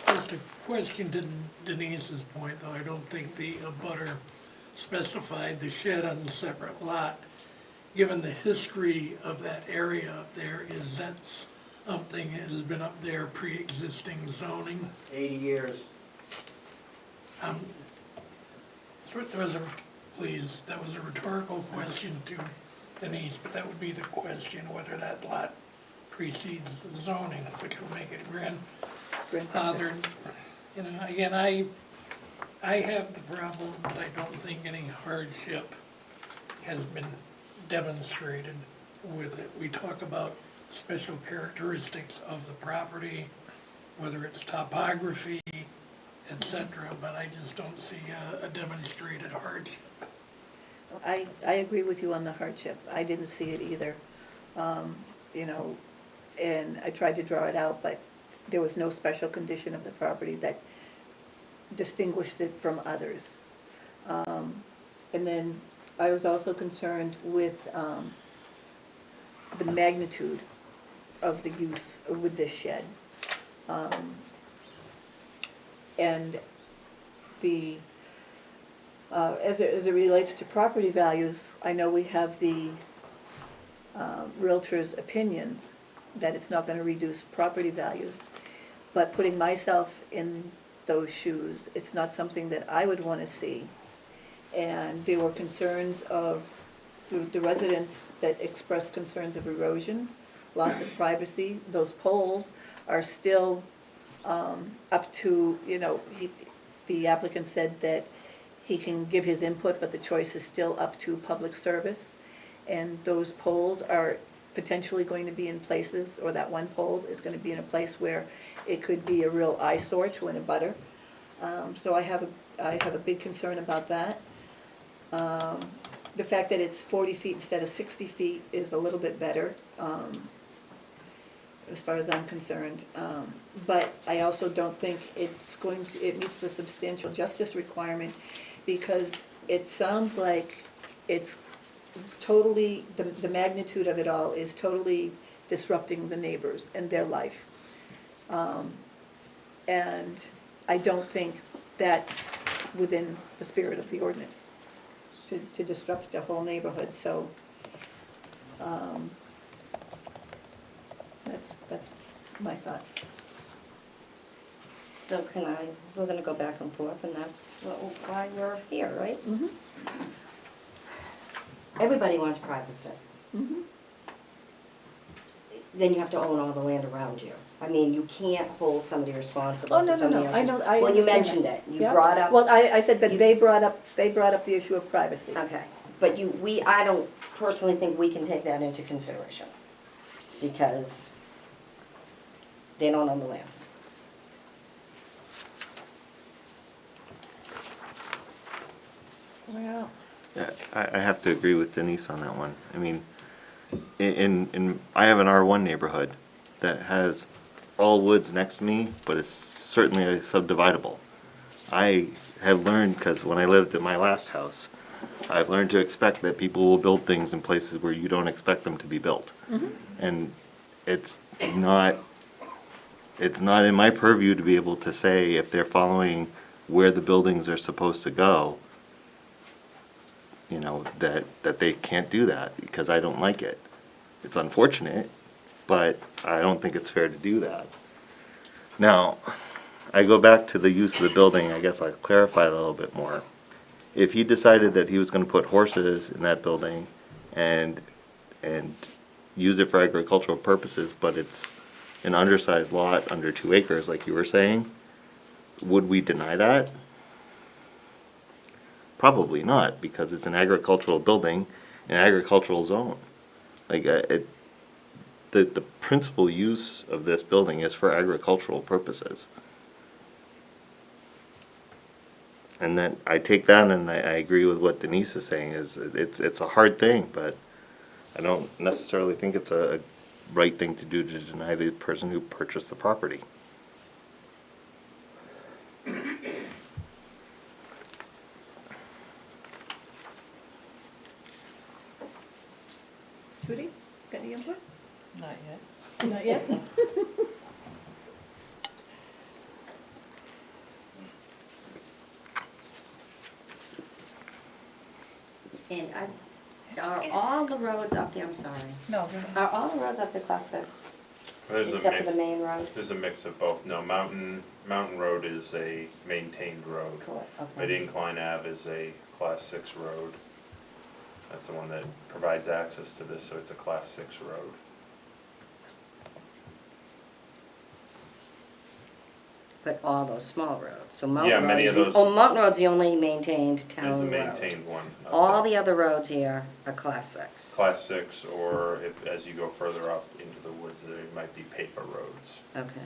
Just a question to Denise's point, though, I don't think the abutter specified the shed on the separate lot. Given the history of that area up there, is that something that has been up there pre-existing zoning? 80 years. That was a rhetorical question to Denise, but that would be the question, whether that lot precedes the zoning, which would make it grandfathered. You know, again, I have the problem, but I don't think any hardship has been demonstrated with it. We talk about special characteristics of the property, whether it's topography, etc., but I just don't see a demonstrated hardship. I agree with you on the hardship. I didn't see it either. You know, and I tried to draw it out, but there was no special condition of the property that distinguished it from others. And then I was also concerned with the magnitude of the use with this shed. And the, as it relates to property values, I know we have the realtor's opinions that it's not gonna reduce property values, but putting myself in those shoes, it's not something that I would wanna see. And there were concerns of, the residents that expressed concerns of erosion, loss of privacy. Those poles are still up to, you know, the applicant said that he can give his input, but the choice is still up to public service. And those poles are potentially going to be in places, or that one pole is going to be in a place where it could be a real eyesore to an abutter. So I have a big concern about that. The fact that it's 40 feet instead of 60 feet is a little bit better, as far as I'm concerned. But I also don't think it meets the substantial justice requirement, because it sounds like it's totally, the magnitude of it all is totally disrupting the neighbors and their life. And I don't think that's within the spirit of the ordinance, to disrupt a whole neighborhood, so that's my thoughts. So we're gonna go back and forth, and that's why we're here, right? Mm-hmm. Everybody wants privacy. Mm-hmm. Then you have to own all the land around you. I mean, you can't hold somebody responsible Oh, for no, somebody I else's. know, I Well, you understand mentioned that. it. You Yeah. brought up. Well, I said that you- they brought up the issue of privacy. Okay, But I don't personally think we can take that into consideration, because they don't own the land. Well, Yeah, I have to agree with Denise on that one. I mean, I have an R1 neighborhood that has all woods next to me, but it's certainly a subdividable. I have learned, because when I lived in my last house, I've learned to expect that people will build things in places where you don't expect them to be built. And it's not in my purview to be able to say if they're following where the buildings are supposed to go, you know, that they can't do that, because I don't like it. It's unfortunate, but I don't think it's fair to do that. Now, I go back to the use of the building. I guess I'll clarify it a little bit more. If he decided that he was gonna put horses in that building and use it for agricultural purposes, but it's an undersized lot under 2 acres, like you were saying, would we deny that? Probably not, because it's an agricultural building, an agricultural zone. Like, the principal use of this building is for agricultural purposes. And then I take that and I agree with what Denise is saying, is it's a hard thing, but I don't necessarily think it's a right thing to do to deny the person who purchased the property. Judy, got any input? not yet. Not yet? And are all the roads up there, I'm sorry, No, are all the roads up there class 6? There's a Except for the mix. main road? There's a mix of both. No, Mountain Road is a maintained road. Correct, But okay. Incline Ave is a Class 6 road. That's the one that provides access to this, so it's a Class 6 road. But all those small roads, so Yeah, Mountain many Road's of the, those- oh, Mountain Road's the only maintained There's town the road. maintained one. up All there. the other roads here are class 6. Class 6, or if, as you go further up into the woods, there might be paper roads. Okay.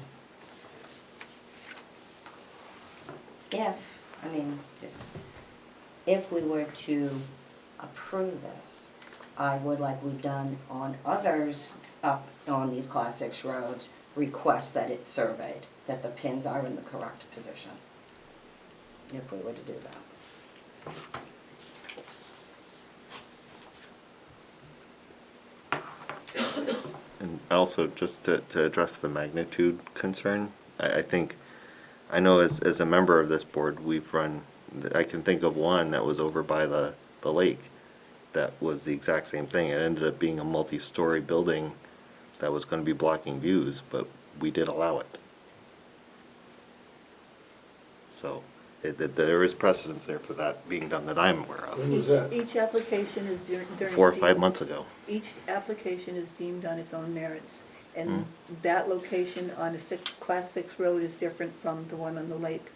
If, I mean, just, if we were to approve this, I would, like we've done on others up on these class 6 roads, request that it's surveyed, that the pins are in the correct position. If we were to do that. And also, just to address the magnitude concern, I think, I know as a member of this board, we've run, I can think of one that was over by the lake that was the exact same thing. It ended up being a multi-story building that was gonna be blocking views, but we did allow it. So, there is precedence there for that being done that I'm aware When of, was that? Each application is during. 4 or 5 months ago. Each application is deemed on its own merits. And Mm-hmm. that location on a class 6 road is different from the one on the lake.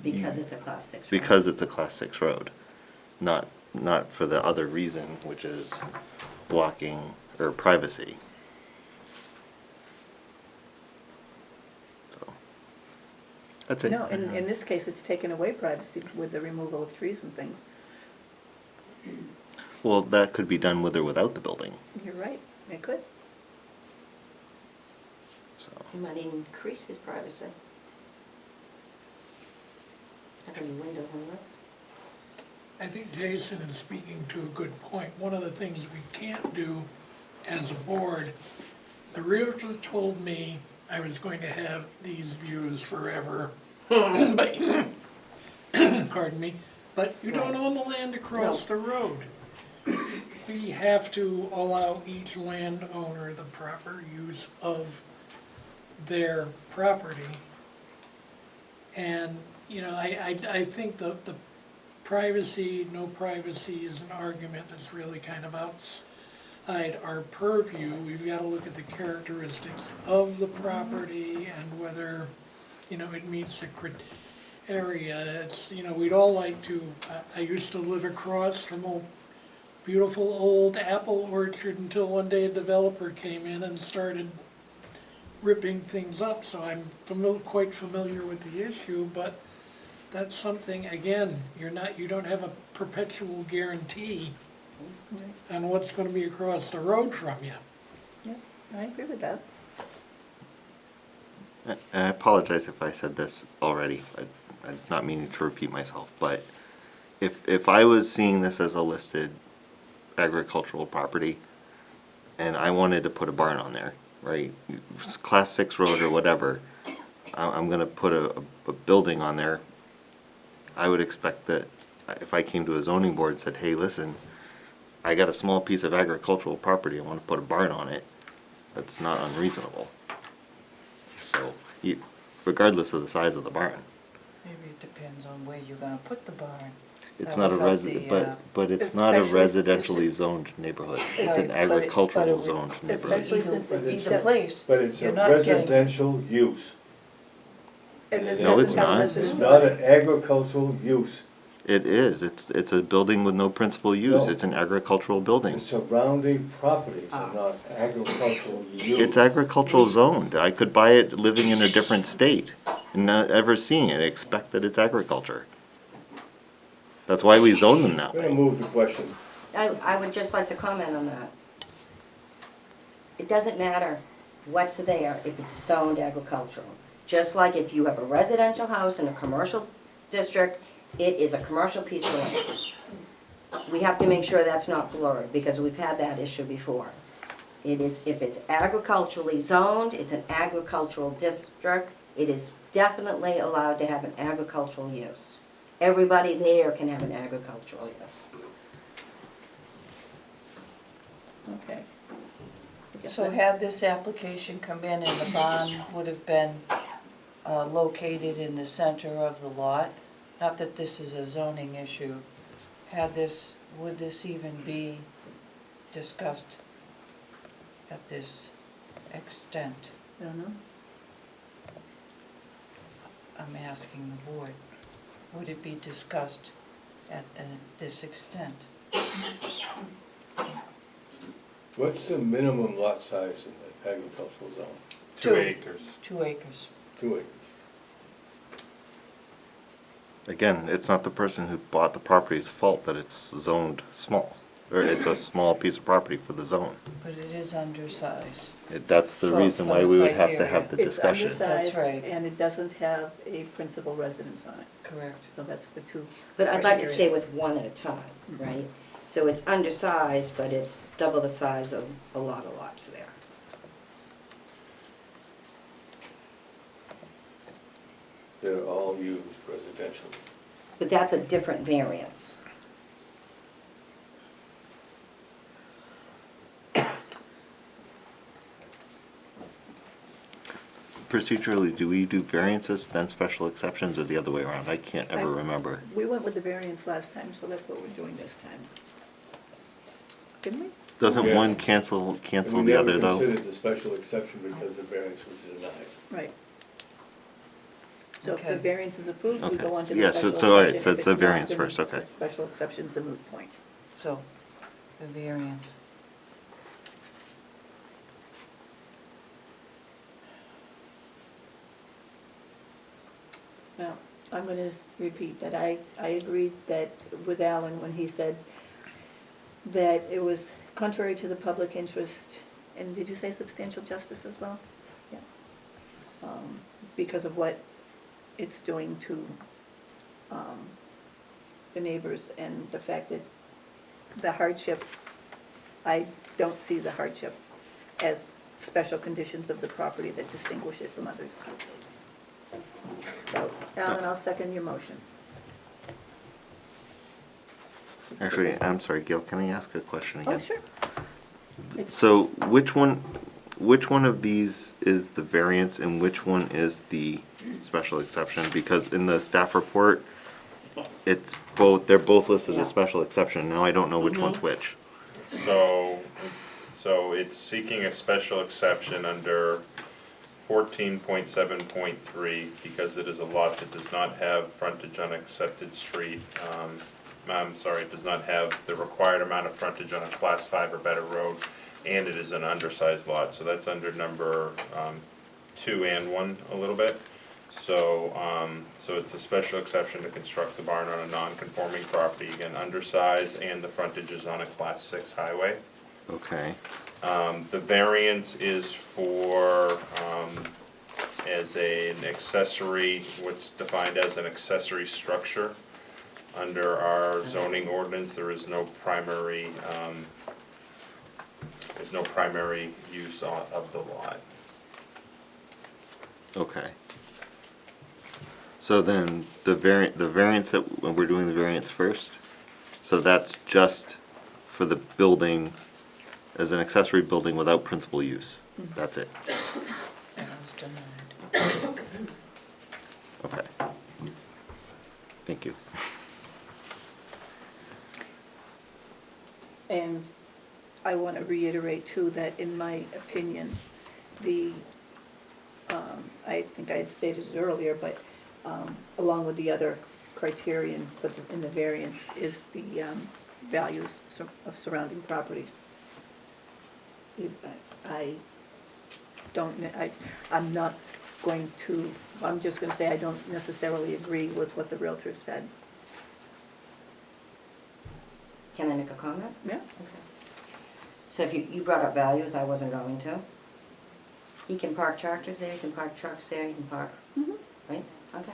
Because it's a class 6 road. Because it's a class 6 road, not for the other reason, which is blocking or privacy. So, that's it. No, in this case, it's taken away privacy with the removal of trees and things. Well, that could be done with or without the building, You're right, it could. so. It might increase his privacy. Having windows on it. I think Jason is speaking to a good point. One of the things we can't do as a board, the realtor told me I was going to have these views forever, but, pardon me, but you don't own the land across the road. We have to allow each landowner the proper use of their property. And, you know, I think the privacy, no privacy is an argument that's really kind of outside our purview. We've got to look at the characteristics of the property and whether, you know, it meets the area. It's, we'd all like to, I used to live across from a beautiful old apple orchard until one day a developer came in and started ripping things up, so I'm quite familiar with the issue, but that's something, again, you don't have a perpetual guarantee on what's gonna be across the road from you. Yeah, I agree with that. And I apologize if I said this already. I'm not meaning to repeat myself, but if I was seeing this as a listed agricultural property and I wanted to put a barn on there, right? Class 6 road or whatever, I'm gonna put a building on there. I would expect that if I came to a zoning board and said, hey, listen, I got a small piece of agricultural property, I wanna put a barn on it, that's not unreasonable. So, regardless of the size of the barn. Maybe it depends on where you're gonna put the barn. It's That not a would help resident, the, but it's not a especially residentially zoned neighborhood. It's an Right, but agricultural it- zoned neighborhood. Especially since it- Either place, But it's a you're not getting. residential use. And this No, it's doesn't have not. It's residents not on an agricultural use. It is, it's a building with no principal use, No. it's an agricultural building. The surrounding properties are not agricultural use. It's agricultural zoned. I could buy it living in a different state and not ever seeing it, expect that it's agriculture. That's why we zone them that I'm gonna way. move the question. I would just like to comment on that. It doesn't matter what's there if it's zoned agricultural. Just like if you have a residential house in a commercial district, it is a commercial piece of land. We have to make sure that's not blurred, because we've had that issue before. It is, if it's agriculturally zoned, it's an agricultural district, it is definitely allowed to have an agricultural use. Everybody there can have an agricultural use. Okay. I guess So that- had this application come in and the barn would have been located in the center of the lot, not that this is a zoning issue, would this even be discussed at this extent? I don't know. I'm asking the board. Would it be discussed at this extent? What's the minimum lot size in the agricultural zone? 2 acres. 2 acres. 2 acres. Again, it's not the person who bought the property's fault that it's zoned small, or it's a small piece of property for the zone. But it is undersized. That's the For- reason for why the we would have to criteria. have the It's discussion. undersized, right. and it doesn't have a principal residence on it, Correct. so that's the two. But I'd like to criteria. stay with one at a time, right? So it's undersized, but it's double the size of a lot of lots there. They're all used residentially. But that's a different variance. Procedurally, do we do variances, then special exceptions, or the other way around? I can't ever remember. We went with the variance last time, so that's what we're doing this time. Didn't we? Doesn't Yeah. one cancel And we the never other, though? considered the special exception because the variance was denied. Right. So if the Okay. variance is approved, we Okay. go on to the Yeah, special so exception. all right, so If it's the not, variance then first, okay. the special exception's a moot point. So, the variance. Well, I'm gonna repeat that I agreed that with Alan when he said that it was contrary to the public interest, and did you say substantial justice as well? Yeah. Because of what it's doing to, the neighbors and the fact that the hardship, I don't see the hardship as special conditions of the property that distinguish it from others. So, Alan, I'll second your motion. Actually, I'm sorry, Gil, can I ask a question again? Oh, sure. So which one of these is the variance and which one is the special exception? Because in the staff report, it's both, they're both listed as special exception. Now I don't know which one's which. So it's seeking a special exception under 14.7.3, because it is a lot that does not have frontage on accepted street. I'm sorry, it does not have the required amount of frontage on a class 5 or better road, and it is an undersized lot, so that's under number 2 and 1 a little bit. So, so it's a special exception to construct the barn on a non-conforming property, again, undersized, and the frontage is on a class 6 highway. Okay. The variance is for, as an accessory, what's defined as an accessory structure. Under our zoning ordinance, there is no primary, there's no primary use of the lot. Okay. So then the variance that, when we're doing the variance first, so that's just for the building as an accessory building without principal use. That's it. And I was denied. Okay. Thank you. And I want to reiterate too that in my opinion, I think I had stated it earlier, but along with the other criterion in the variance is the values of surrounding properties. I'm just going to say I don't necessarily agree with what the Realtor said. Can I make a comment? Yeah. So if you brought up values, I wasn't going to. He can park tractors there, he can park trucks there, he can park, right? Okay.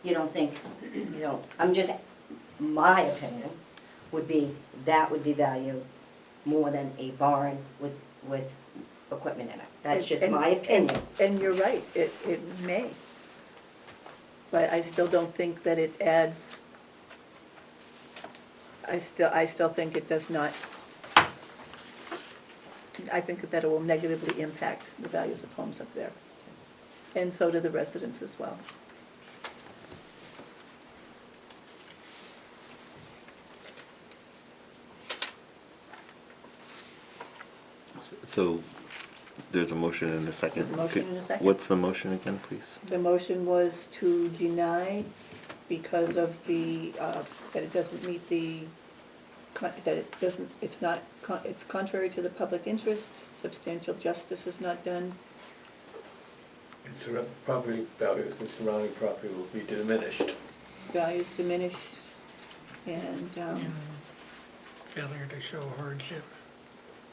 You don't think, I'm just, my opinion would be that would devalue more than a barn with equipment in it. That's just my opinion. And you're right, it may. But I still don't think that it adds, I still think it does not, I think that it will negatively impact the values of homes up there. And so do the residents as well. So there's a motion and a second. There's a motion and a second. What's the motion again, please? The motion was to deny because of the, that it doesn't meet the, that it doesn't, it's contrary to the public interest, substantial justice is not done. And property values and surrounding property will be diminished. Values diminished, and Failure to show hardship.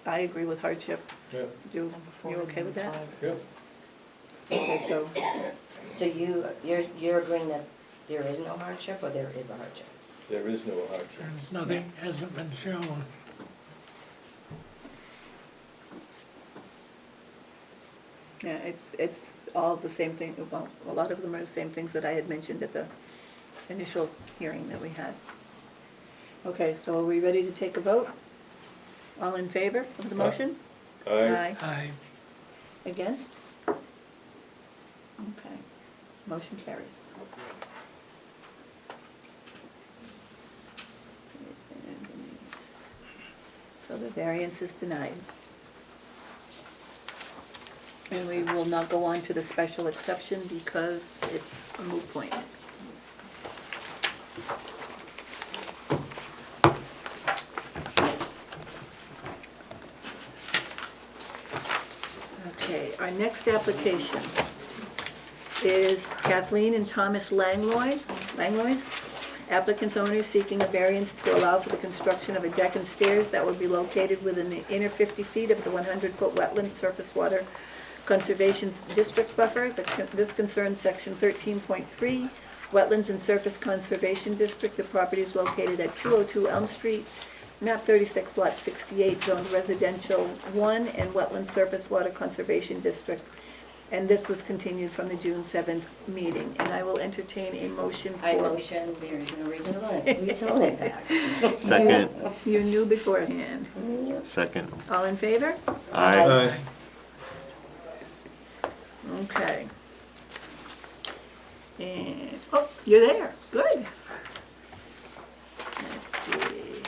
I agree with hardship. Yeah. You okay with that? Yep. Okay, so, So you're agreeing that there is no hardship, or there is a hardship? There is no hardship. There's nothing, hasn't been shown. yeah, it's all the same thing, well, a lot of them are the same things that I had mentioned at the initial hearing that we had. Okay, so are we ready to take a vote? All in favor of the motion? Aye. Aye. Against? Okay, motion carries. So the variance is denied. And we will not go on to the special exception because it's a moot point. Okay, our next application is Kathleen and Thomas Langlois. Applicant's owner seeking a variance to allow for the construction of a deck and stairs that would be located within the inner 50 feet of the 100-foot wetland surface water conservation district buffer. This concerns section 13.3, wetlands and surface conservation district. The property is located at 202 Elm Street, map 36, lot 68, zoned residential 1 and wetland surface water conservation district. And this was continued from the June 7th meeting. And I will entertain a motion for... I motion there is no regional impact. Second. You knew beforehand. Second. All in favor? Aye. Okay. And, oh, you're there. Good. Let's see.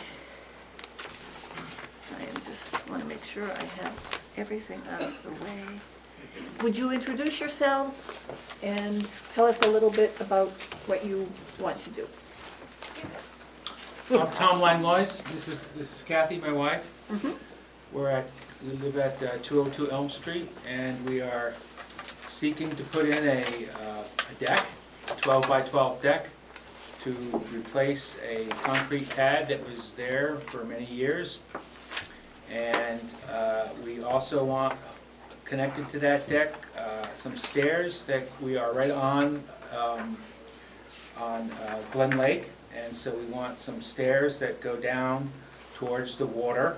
I just want to make sure I have everything out of the way. would you introduce yourselves and tell us a little bit about what you want to do? I'm Tom Langlois. This is Kathy, my wife. Mhm. We live at 202 Elm Street, and we are seeking to put in a deck, a 12 by 12 deck, to replace a concrete pad that was there for many years. And we also want, connected to that deck, some stairs that we are right on Glen Lake. And so we want some stairs that go down towards the water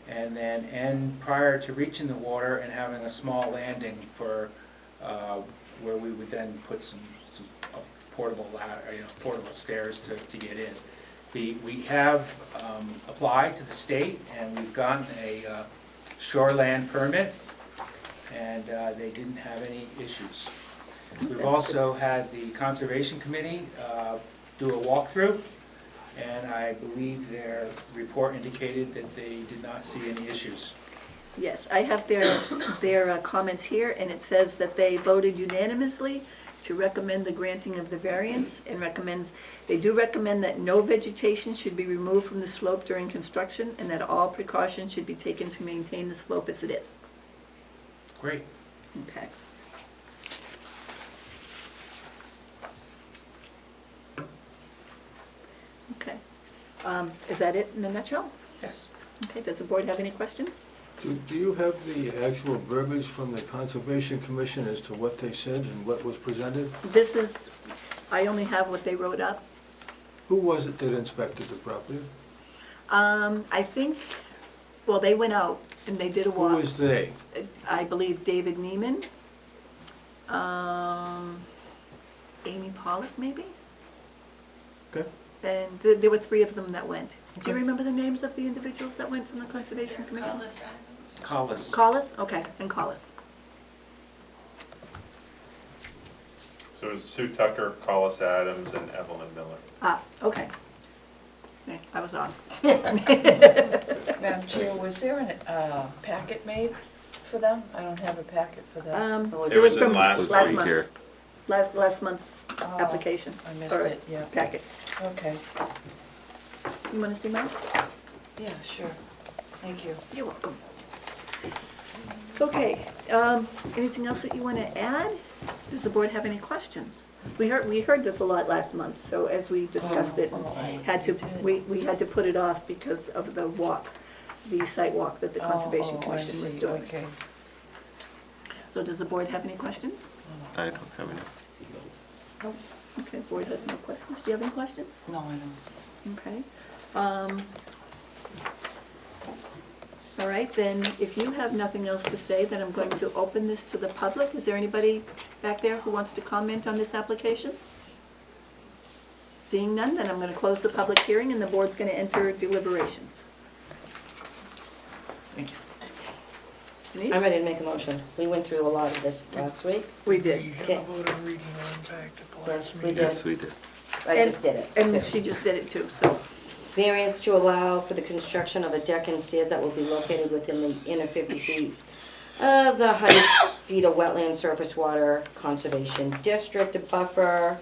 and then end prior to reaching the water and having a small landing for where we would then put some portable ladder, portable stairs to get in. We have applied to the state, and we've gotten a shoreland permit, and they didn't have any issues. We've also had the Conservation Committee do a walkthrough, and I believe their report indicated that they did not see any issues. Yes, I have their comments here, and it says that they voted unanimously to recommend the granting of the variance, and they do recommend that no vegetation should be removed from the slope during construction, and that all precautions should be taken to maintain the slope as it is. Great. Okay. Okay. Is that it in a nutshell? Yes. Okay, does the board have any questions? Do you have the actual verbiage from the Conservation Commission as to what they said and what was presented? This is, I only have what they wrote up. Who was it that inspected the property? I think, well, they went out and they did a Who walk. was they? I believe David Neiman, Amy Pollock, maybe? Okay. And there were 3 of them that went. Do you remember the names of the individuals that went from the Conservation Commission? Collis. Collis? Okay, and Collis. So it was Sue Tucker, Collis Adams, and Evelyn Miller. Ah, okay. Okay, I was on. Madam Chair, was there a packet made for them? I don't have a packet for them. It It was was from in last week month. here. Last month's Oh, application. I missed or it, yeah. Packet. Okay, You want to see mine? yeah, sure. Thank you. You're welcome. Okay, anything else that you want to add? Does the board have any questions? We heard this a lot last month, so as we discussed it, we had to put it off because of the walk, the site walk that the Conservation I Commission was see, doing. Okay. So does the board have any questions? I don't have any. Okay, board has no questions. Do you have any questions? No, I don't. Okay. All right, then, if you have nothing else to say, then I'm going to open this to the public. Is there anybody back there who wants to comment on this application? Seeing none, then I'm going to close the public hearing, and the board's going to enter deliberations. Thank you. Denise? I'm ready to make a motion. We went through a lot of this last week. We You did. have Okay. a vote on reading the impact at the Yes, last we meeting. did. Yes, we did. I And- just did it. And too. she just did it too, so. Variance to allow for the construction of a deck and stairs that will be located within the inner 50 feet of the 100 feet of wetland surface water conservation district, a buffer,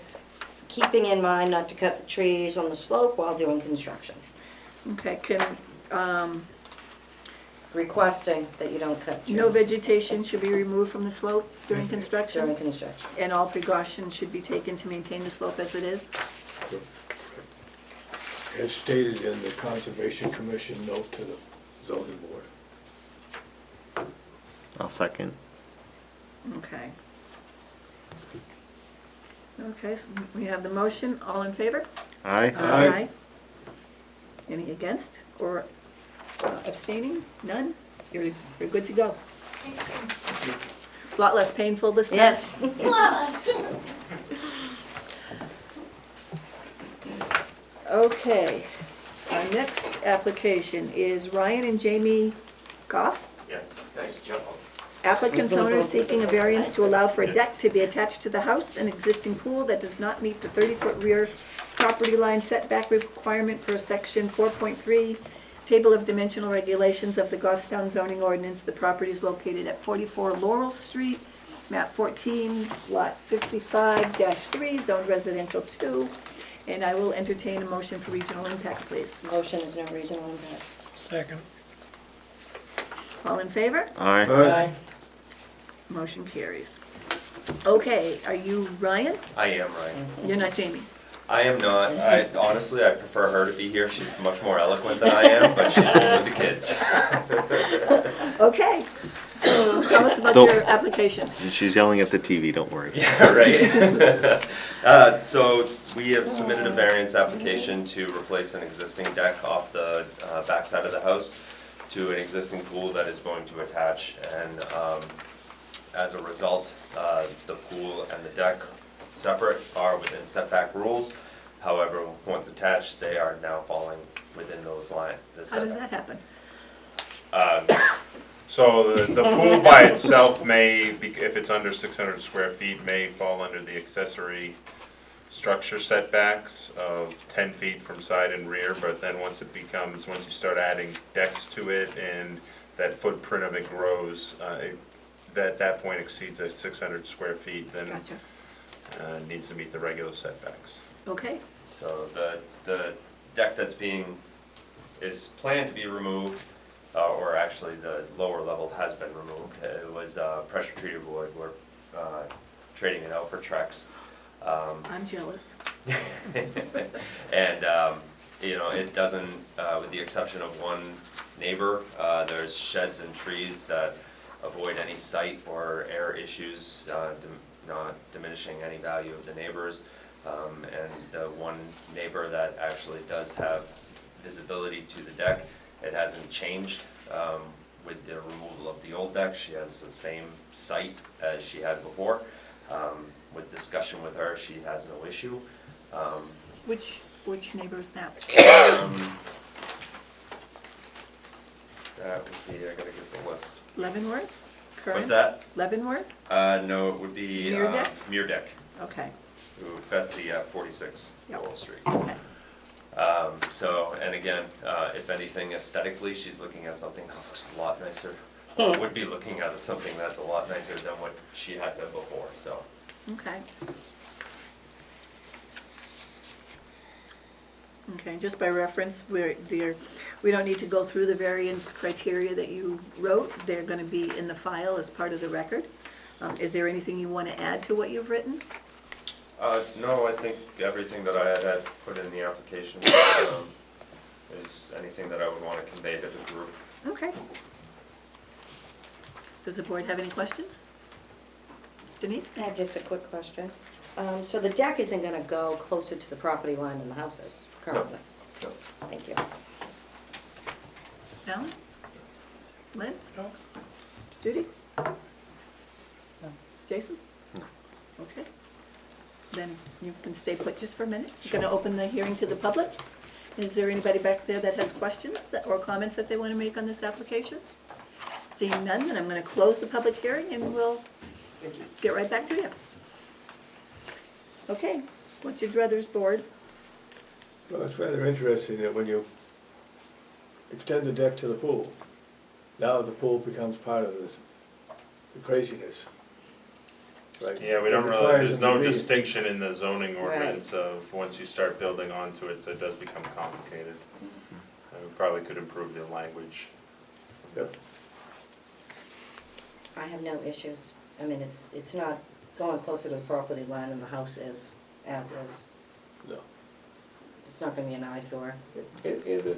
keeping in mind not to cut the trees on the slope while doing construction. Okay, Requesting that you don't cut trees. no vegetation should be removed from the slope during During construction, construction. and all precautions should be taken to maintain the slope as it is? As stated in the Conservation Commission note to the zoning board. I'll second. Okay. Okay, so we have the motion. All in favor? Aye. Aye. Any against or abstaining? None? You're good to go. A lot less painful this time? Yes. Okay. Our next application is Ryan and Jamie Goff. Yeah, nice jump. Applicants owner seeking a variance to allow for a deck to be attached to the house, an existing pool that does not meet the 30-foot rear property line setback requirement per section 4.3 Table of dimensional regulations of the Goffstown zoning ordinance. The property is located at 44 Laurel Street, map 14, lot 55-3, zoned residential 2. And I will entertain a motion for regional impact, please. Motion is no regional impact. Second. All in favor? Aye. Aye. Motion carries. Okay, are you Ryan? I am right. You're not Jamie. I am not. Honestly, I prefer her to be here. She's much more eloquent than I am, but she's with the kids. Okay. Tell us about Don't- your application. She's yelling at the TV, don't worry. Yeah, right. So we have submitted a variance application to replace an existing deck off the backside of the house to an existing pool that is going to attach. And as a result, the pool and the deck separate are within setback rules. However, once attached, they are now falling within those lines. How does that happen? So the pool by itself may, if it's under 600 square feet, may fall under the accessory structure setbacks of 10 feet from side and rear, but then once you start adding decks to it and that footprint of it grows, at that point exceeds the 600 square feet, then Gotcha. Needs to meet the regular setbacks. Okay, So the deck is planned to be removed, or actually the lower level has been removed. It was pressure treated wood. We're trading it out for Trex. I'm jealous. And it doesn't, with the exception of one neighbor, there's sheds and trees that avoid any sight or air issues, not diminishing any value of the neighbors. And the one neighbor that actually does have visibility to the deck, it hasn't changed with the removal of the old deck. She has the same sight as she had before. With discussion with her, she has no issue. Which neighbor is that? That would be, I gotta get the list. Leavenworth? Curran? What's that? Leavenworth? No, it would be Meardeck? Meardeck. Okay, Ooh, Betsy at 46 Yep. Lowell Street. okay. So, and again, if anything aesthetically, she's looking at something that looks a lot nicer. Or would be looking at something that's a lot nicer than what she had done before, so. Okay. Okay, just by reference, we don't need to go through the variance criteria that you wrote. They're gonna be in the file as part of the record. Is there anything you want to add to what you've written? No, I think everything that I had put in the application is anything that I would want to convey to the group. Okay. Does the board have any questions? Denise? I have just a quick question. So the deck isn't gonna go closer to the property line than the house is currently? No. Thank you. Alan? Lynn? No. Judy? No. Jason? Okay. Then you can stay put just for a minute. I'm going to open the hearing to the public. Is there anybody back there that has questions or comments that they want to make on this application? Seeing none, then I'm going to close the public hearing and we'll get right back to you. Okay, what's your druthers, board? Well, it's rather interesting that when you extend the deck to the pool, now the pool becomes part of this, the craziness. Right? Yeah, we don't It really, requires there's a no degree. distinction in the zoning ordinance of once you start building onto it, so it does become complicated. And we probably could improve the language. Yep. I have no issues. I mean, it's not going closer to the property line than the house is, as is. No. It's not gonna be an eyesore. And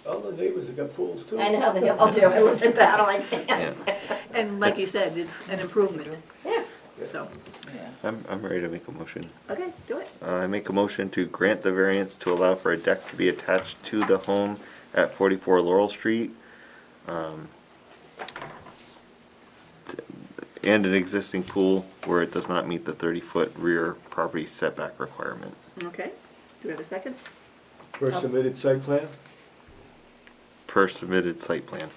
all the neighbors have got pools too. I know, they all do. I looked at that, I'm like, Yeah. And like you said, it's an improvement. yeah. So, I'm ready to make a motion. okay, do it. I make a motion to grant the variance to allow for a deck to be attached to the home at 44 Laurel Street. And an existing pool where it does not meet the 30-foot rear property setback requirement. Okay, do we have a second? First submitted site plan? Per submitted site plan.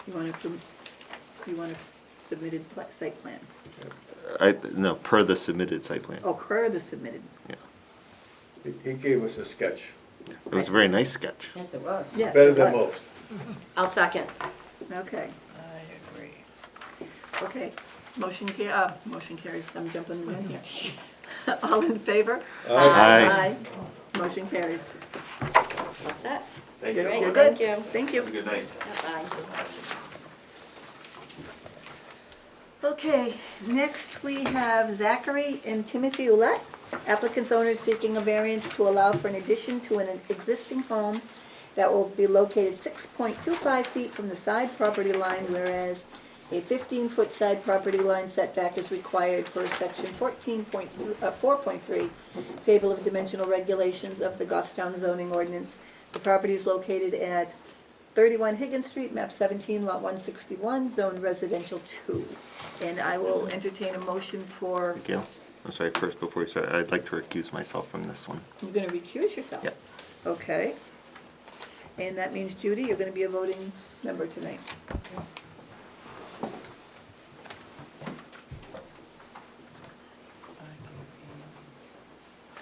You want a submitted site plan? No, per the submitted site plan. Oh, per the submitted. He gave us a sketch. It was a very nice sketch. Yes, it was. Yes. Better than most. I'll second. Okay, I agree. okay. Motion carries, I'm jumping the gun here. All in favor? Aye. Motion carries. What's that? Thank You're Great, you're good. thank you. Thank you. Good night. Bye. Okay, next we have Zachary and Timothy Oulette. Applicants owners seeking a variance to allow for an addition to an existing home that will be located 6.25 feet from the side property line, whereas a 15-foot side property line setback is required per section 4.3 Table of Dimensional Regulations of the Goffstown zoning ordinance. The property is located at 31 Higgins Street, map 17, lot 161, zone residential 2. And I will entertain a motion for, Gail, I'm sorry, first, before we start, I'd like to recuse myself from this one. you're going to recuse yourself? Yep. Okay. And that means, Judy, you're going to be a voting member tonight.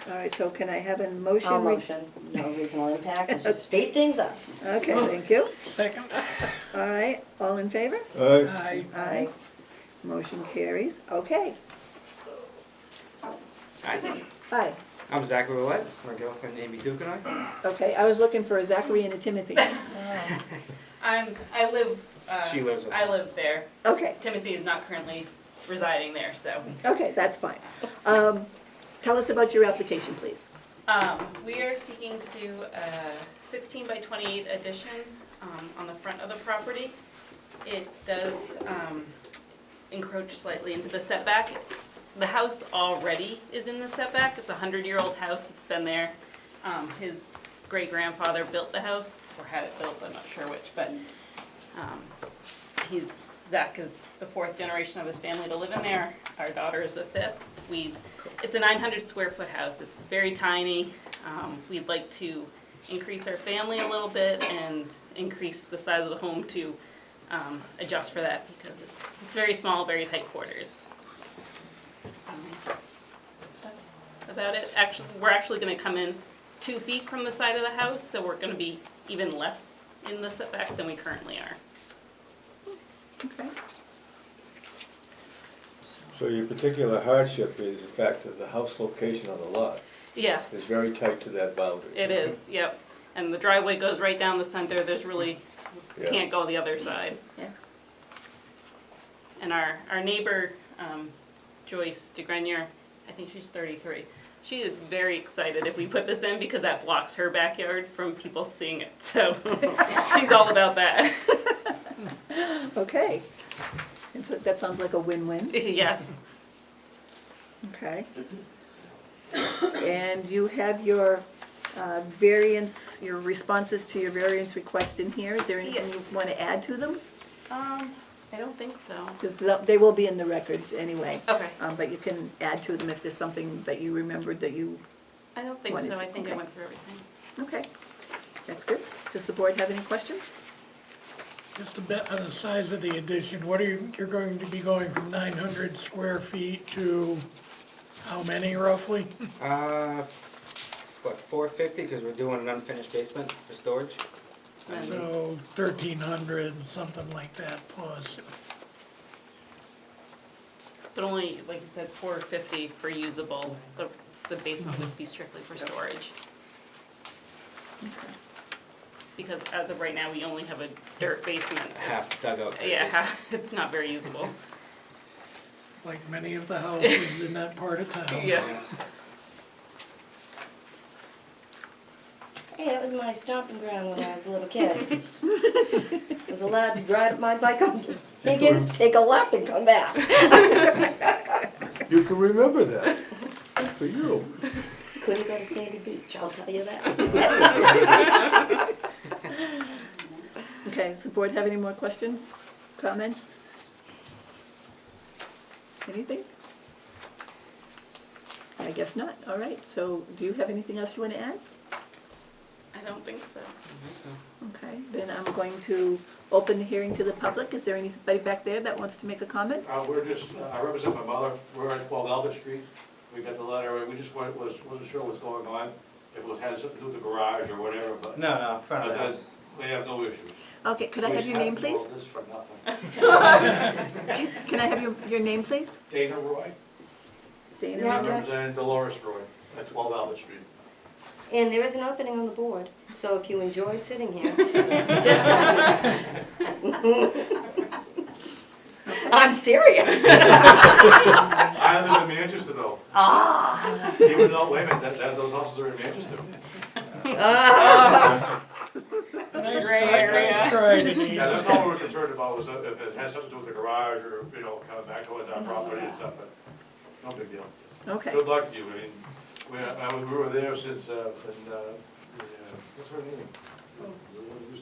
All right, so can I have a motion? I'll motion, no regional impact, let's just speed things up. Okay, thank you. Second? All right, all in favor? Aye. Aye. Motion carries. Okay. Hi, Hi. I'm Zachary Willett. This is my girlfriend Amy Duke and I. Okay, I was looking for a Zachary and a Timothy. I live, She lives with I live there. Okay, Timothy is not currently residing there, so. okay, that's fine. Tell us about your application, please. We are seeking to do a 16 by 28 addition on the front of the property. It does encroach slightly into the setback. The house already is in the setback. It's a 100-year-old house. It's been there. His great-grandfather built the house, or had it built, I'm not sure which, but Zach is the 4th generation of his family to live in there. Our daughter is the 5th. It's a 900 square foot house. It's very tiny. We'd like to increase our family a little bit and increase the size of the home to adjust for that, because it's very small, very tight quarters. That's about it. Actually, we're actually going to come in 2 feet from the side of the house, so we're going to be even less in the setback than we currently are. Okay. So your particular hardship is the fact that the house location on the lot Yes, is very tight to that boundary. it is, yep. And the driveway goes right down the center. There's really, Yeah. can't go the other side. Yeah. And our neighbor, Joyce DeGrenier, I think she's 33. She is very excited if we put this in because that blocks her backyard from people seeing it. So she's all about that. Okay. And so that sounds like a win-win. Yes. Okay. And you have your variance, your responses to your variance request in here. Is there anything you want to add to them? I don't think so. Because they will be in the records anyway. Okay. But you can add to them if there's something that you remembered that you, I don't think Wanted so. to- I think I okay. went through everything. okay. That's good. Does the board have any questions? Just a bit on the size of the addition, what are you're going to be going from 900 square feet to how many roughly? What, 450, because we're doing an unfinished basement for storage? So 1,300, something like that plus. But only, like you said, 450 for usable. The basement would be strictly for storage. Because as of right now, we only have a dirt basement. Half dug out. Yeah, it's not very usable. Like many of the houses in that part of town. Yeah. Hey, that was my stomping ground when I was a little kid. I was allowed to ride my bike on Higgins, take a left and come back. You can remember that. Good for you. Couldn't go to Sandy Beach, I'll tell you that. Okay, does the board have any more questions, comments? Anything? I guess not. All right, so do you have anything else you want to add? I don't think so. Okay, then I'm going to open the hearing to the public. Is there anybody back there that wants to make a comment? We're just, I represent my mother, we're at 12 Albert Street, we got the letter, and we just wasn't sure what's going on. if it had something to do with the garage or whatever, but. No, front of the house. We have no issues. Okay, could I have your name, please? This for nothing. Can I have your name, please? Dana Roy, Dana? I represent Dolores Roy at 12 Albert Street. And there is an opening on the board, so if you enjoyed sitting here, just tell me. I'm serious. I live in Manchester though, Ah. even though, wait a minute, those houses are in Manchester. Ah. Nice Gray try, area. nice try, Denise. Yeah, that's all we're concerned about, was if it has something to do with the garage or, coming back towards our property and stuff, but no big deal. Okay. Good luck to you, I mean, we were there since, what's her name?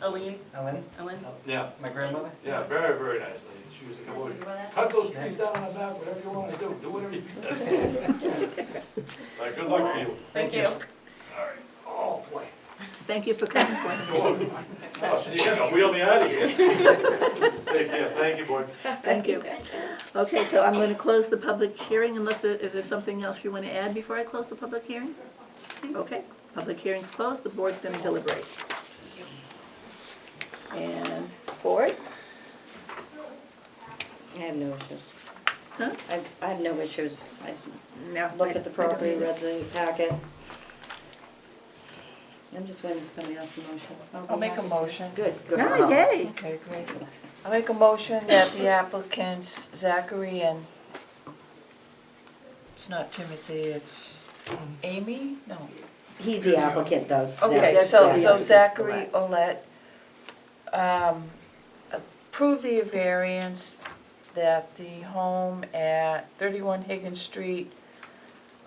Aline, Ellen, Ellen? Yeah, my grandmother? yeah, very, very nice lady. She used to come over, cut those trees down on the back, whatever you wanna do whatever you can. Like, good luck to you. Thank you. All right. Oh, boy. Thank you for coming. Oh, so you gotta wheel me out of here. Take care, thank you, boy. Thank you. Okay, so I'm going to close the public hearing unless is there something else you want to add before I close the public hearing? Okay, public hearing's closed, the board's going to deliberate. And board? I have no issues. Huh? I have no issues. I No. looked at the I don't property, either. read the packet. I'm just waiting for somebody else's motion. I'll make a motion. Good, good. Ah, yay. Okay, great. I'll make a motion that the applicants, Zachary and, it's not Timothy, it's Amy? No. He's the applicant though. Okay, That's so Zachary. Zachary Olet, approve the variance that the home at 31 Higgins Street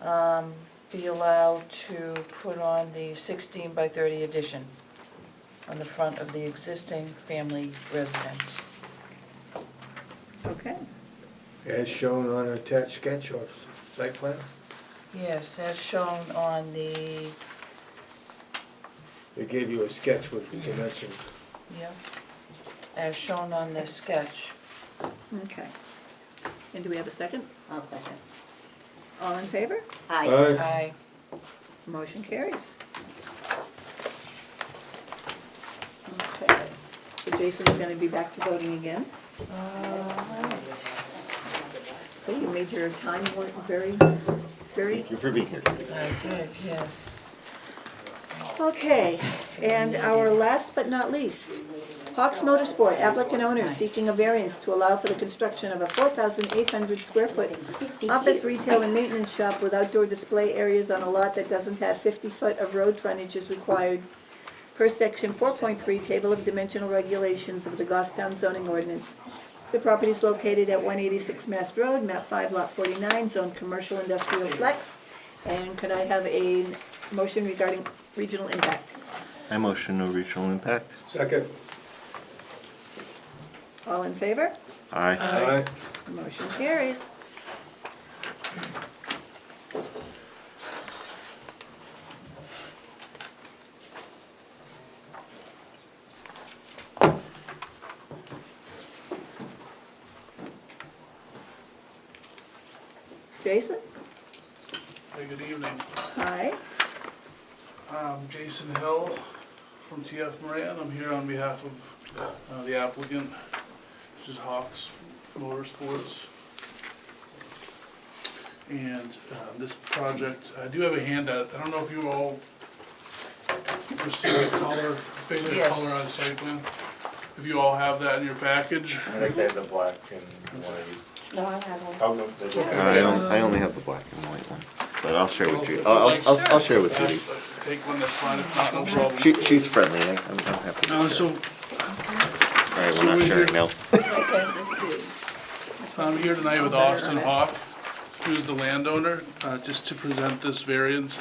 be allowed to put on the 16 by 30 addition on the front of the existing family residence. Okay, As shown on attached sketch or site plan? Yes, as shown on the, They gave you a sketch with the dimensions. yeah, as shown on the sketch. okay. And do we have a second? I'll second. All in favor? Aye. Aye. Motion carries. Okay, so Jason's going to be back to voting again. Alright. Okay, you made your time work very, very. Thank you for being here. I did, yes. Okay, and our last but not least, Hawks Motorsport, applicant owner seeking a variance to allow for the construction of a 4,800 square foot office, retail, and maintenance shop with outdoor display areas on a lot that doesn't have 50 foot of road frontage is required per section 4.3, table of dimensional regulations of the Goffstown zoning ordinance. The property is located at 186 Mass Road, map 5, lot 49, zone commercial industrial flex. And could I have a motion regarding regional impact? I motion no regional impact. Second. All in favor? Aye. Aye. Motion carries. Jason? Hey, good evening. Hi. Jason Hill from TF Moran. I'm here on behalf of the applicant, which is Hawks Motorsports. And this project, I do have a handout. I don't know if you all received the color, basically Yes. color on site plan. If you all have that in your package. I think they had the black and white. No, I have one. Oh, no, they don't. I only have the black and white one, but I'll share with you. I'll share with Judy. Take one, that's fine. If not, no problem. She's friendly. I'm happy to share. So All right, we're not sharing now. Okay, let's see. I'm here tonight with Austin Hawk, who's the landowner, just to present this variance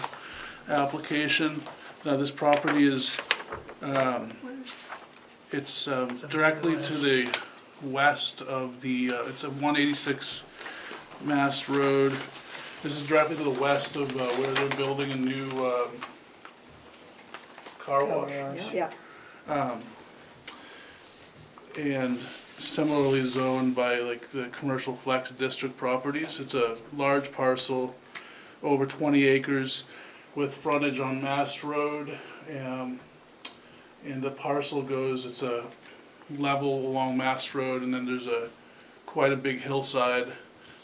application. Now, this property is, it's directly to the west of the, it's a 186 Mass Road. This is directly to the west of where they're building a new car wash. Yeah. And similarly zoned by like the commercial flex district properties. It's a large parcel, over 20 acres. with frontage on Mast Road. And the parcel goes, it's a level along Mast Road, and then there's quite a big hillside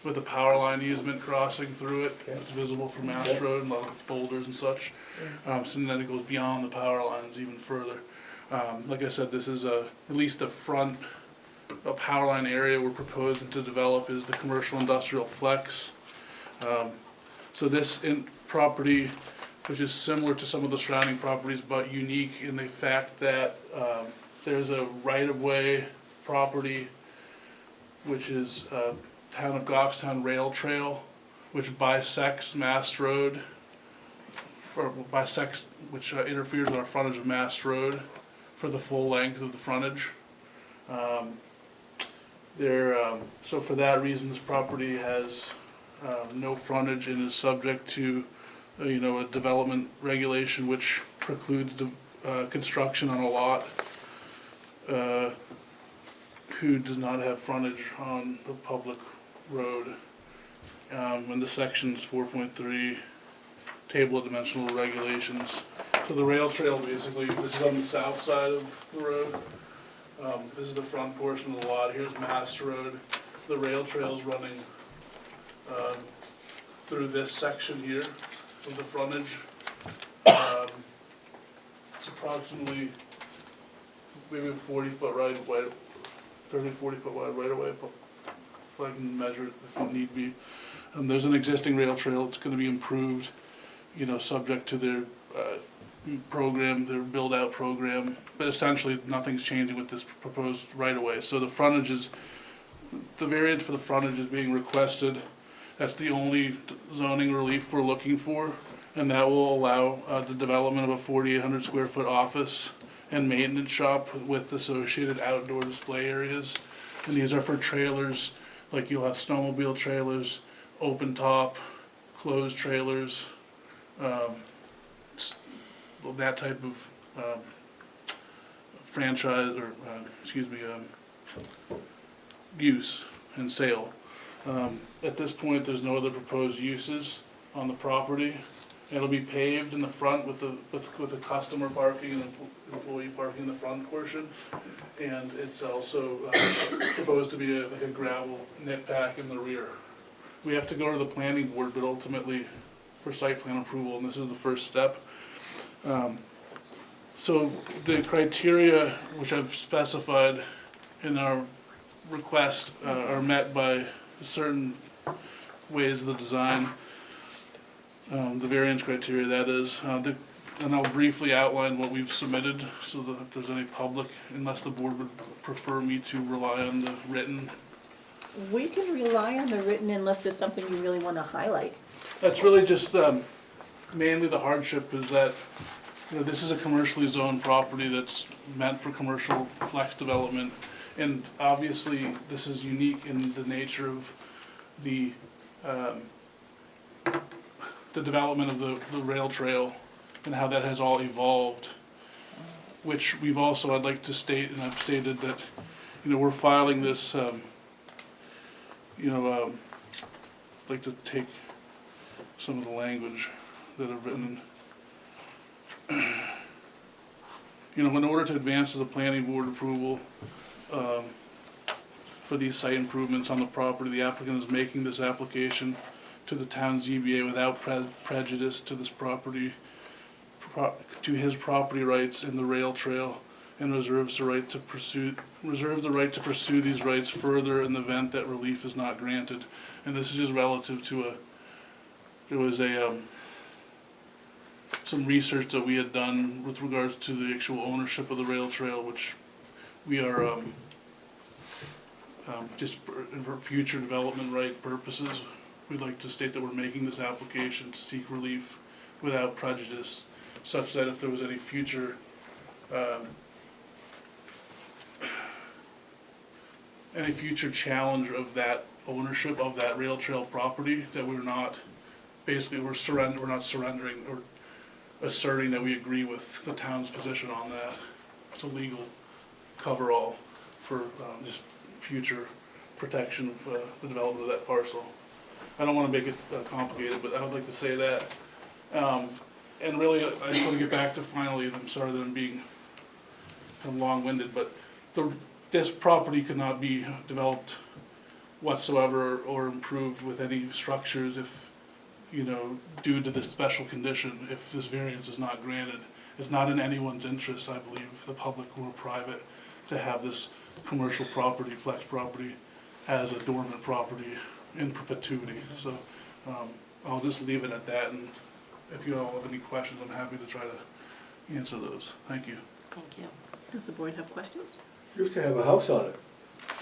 with a power line easement crossing through it. It's visible from Mast Road, and a lot of boulders and such. So then it goes beyond the power lines even further. Like I said, this is at least the front power line area we're proposing to develop is the commercial industrial flex. So this property, which is similar to some of the surrounding properties, but unique in the fact that there's a right-of-way property, which is Town of Goffstown Rail Trail, which bisects Mast Road, which interferes with our frontage of Mast Road for the full length of the frontage. So for that reason, this property has no frontage and is subject to a development regulation which precludes construction on a lot who does not have frontage on the public road. And the section's 4.3 table of dimensional regulations. So the rail trail basically, this is on the south side of the road. This is the front portion of the lot. Here's Mast Road. The rail trail is running through this section here of the frontage. It's approximately maybe a 40-foot right of way, 30-40-foot wide right away, if I can measure it if it need be. There's an existing rail trail. It's going to be improved, subject to their program, their build-out program. But essentially, nothing's changing with this proposed right-of-way. So the frontage is, the variance for the frontage is being requested. That's the only zoning relief we're looking for, and that will allow the development of a 4,800 square foot office and maintenance shop with associated outdoor display areas. And these are for trailers, like you'll have snowmobile trailers, open top, closed trailers, that type of franchise or use and sale. At this point, there's no other proposed uses on the property. It'll be paved in the front with the customer parking and employee parking in the front portion, and it's also proposed to be like a gravel knit pack in the rear. We have to go to the planning board, but ultimately for site plan approval, and this is the first step. So the criteria which I've specified in our request are met by certain ways of the design, the variance criteria that is, and I'll briefly outline what we've submitted so that if there's any public, unless the board would prefer me to rely on the written. We can rely on the written unless there's something you really want to highlight. That's really just mainly the hardship is that this is a commercially zoned property that's meant for commercial flex development, and obviously this is unique in the nature of the development of the rail trail and how that has all evolved, which we've also, I'd like to state, and I've stated that we're filing this I'd like to take some of the language that I've written. In order to advance to the planning board approval for these site improvements on the property, the applicant is making this application to the town ZBA without prejudice to this property, to his property rights in the rail trail, and reserves the right to pursue these rights further in the event that relief is not granted. And this is just relative to there was some research that we had done with regards to the actual ownership of the rail trail, which we are just for future development right purposes, we'd like to state that we're making this application to seek relief without prejudice, such that if there was any future challenge of that ownership of that rail trail property, that we're not surrendering or asserting that we agree with the town's position on that. It's a legal coverall for just future protection of the development of that parcel. I don't want to make it complicated, but I would like to say that. And really, I just want to get back to finally, and I'm sorry that I'm being kind of long-winded, but this property could not be developed whatsoever or improved with any structures if, you know, due to this special condition, if this variance is not granted. It's not in anyone's interest, I believe, the public or private, to have this commercial property, flex property, as a dormant property in perpetuity. So I'll just leave it at that, and if you all have any questions, I'm happy to try to answer those. Thank you. Thank you. Does the board have questions? Used to have a house on it,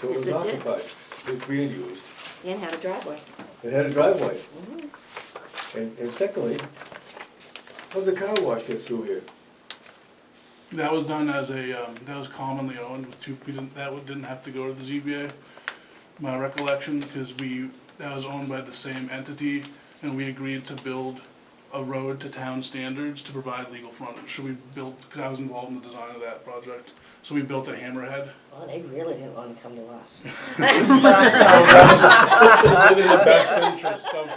so it Yes, was it did. occupied, it was being used. And had a driveway. It had a driveway. Mhm. And secondly, how'd the car wash get through here? That was done as a, that was commonly owned, that didn't have to go to the ZBA, my recollection, because that was owned by the same entity, and we agreed to build a road to town standards to provide legal frontage. So we built, because I was involved in the design of that project, so we built a hammerhead. Well, they really didn't want to come to us. Within the best interest of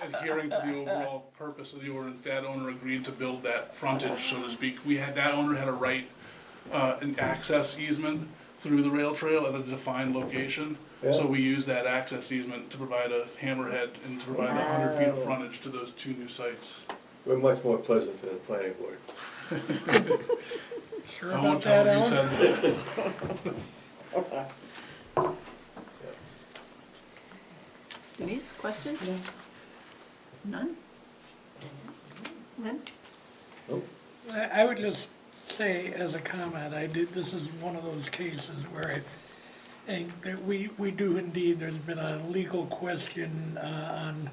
adhering to the overall purpose of the ordinance, that owner agreed to build that frontage, so to speak. That owner had a right, an access easement through the rail trail at a defined location. So Yeah. we used that access easement to provide a hammerhead and to provide 100 feet of frontage to those two new sites. We're much more pleasant than the planning board. Sure I about won't tell that, what you Alan? said. Denise, questions? None? Lynn? I would just say as a comment, this is one of those cases where I think that we do indeed, there's been a legal question on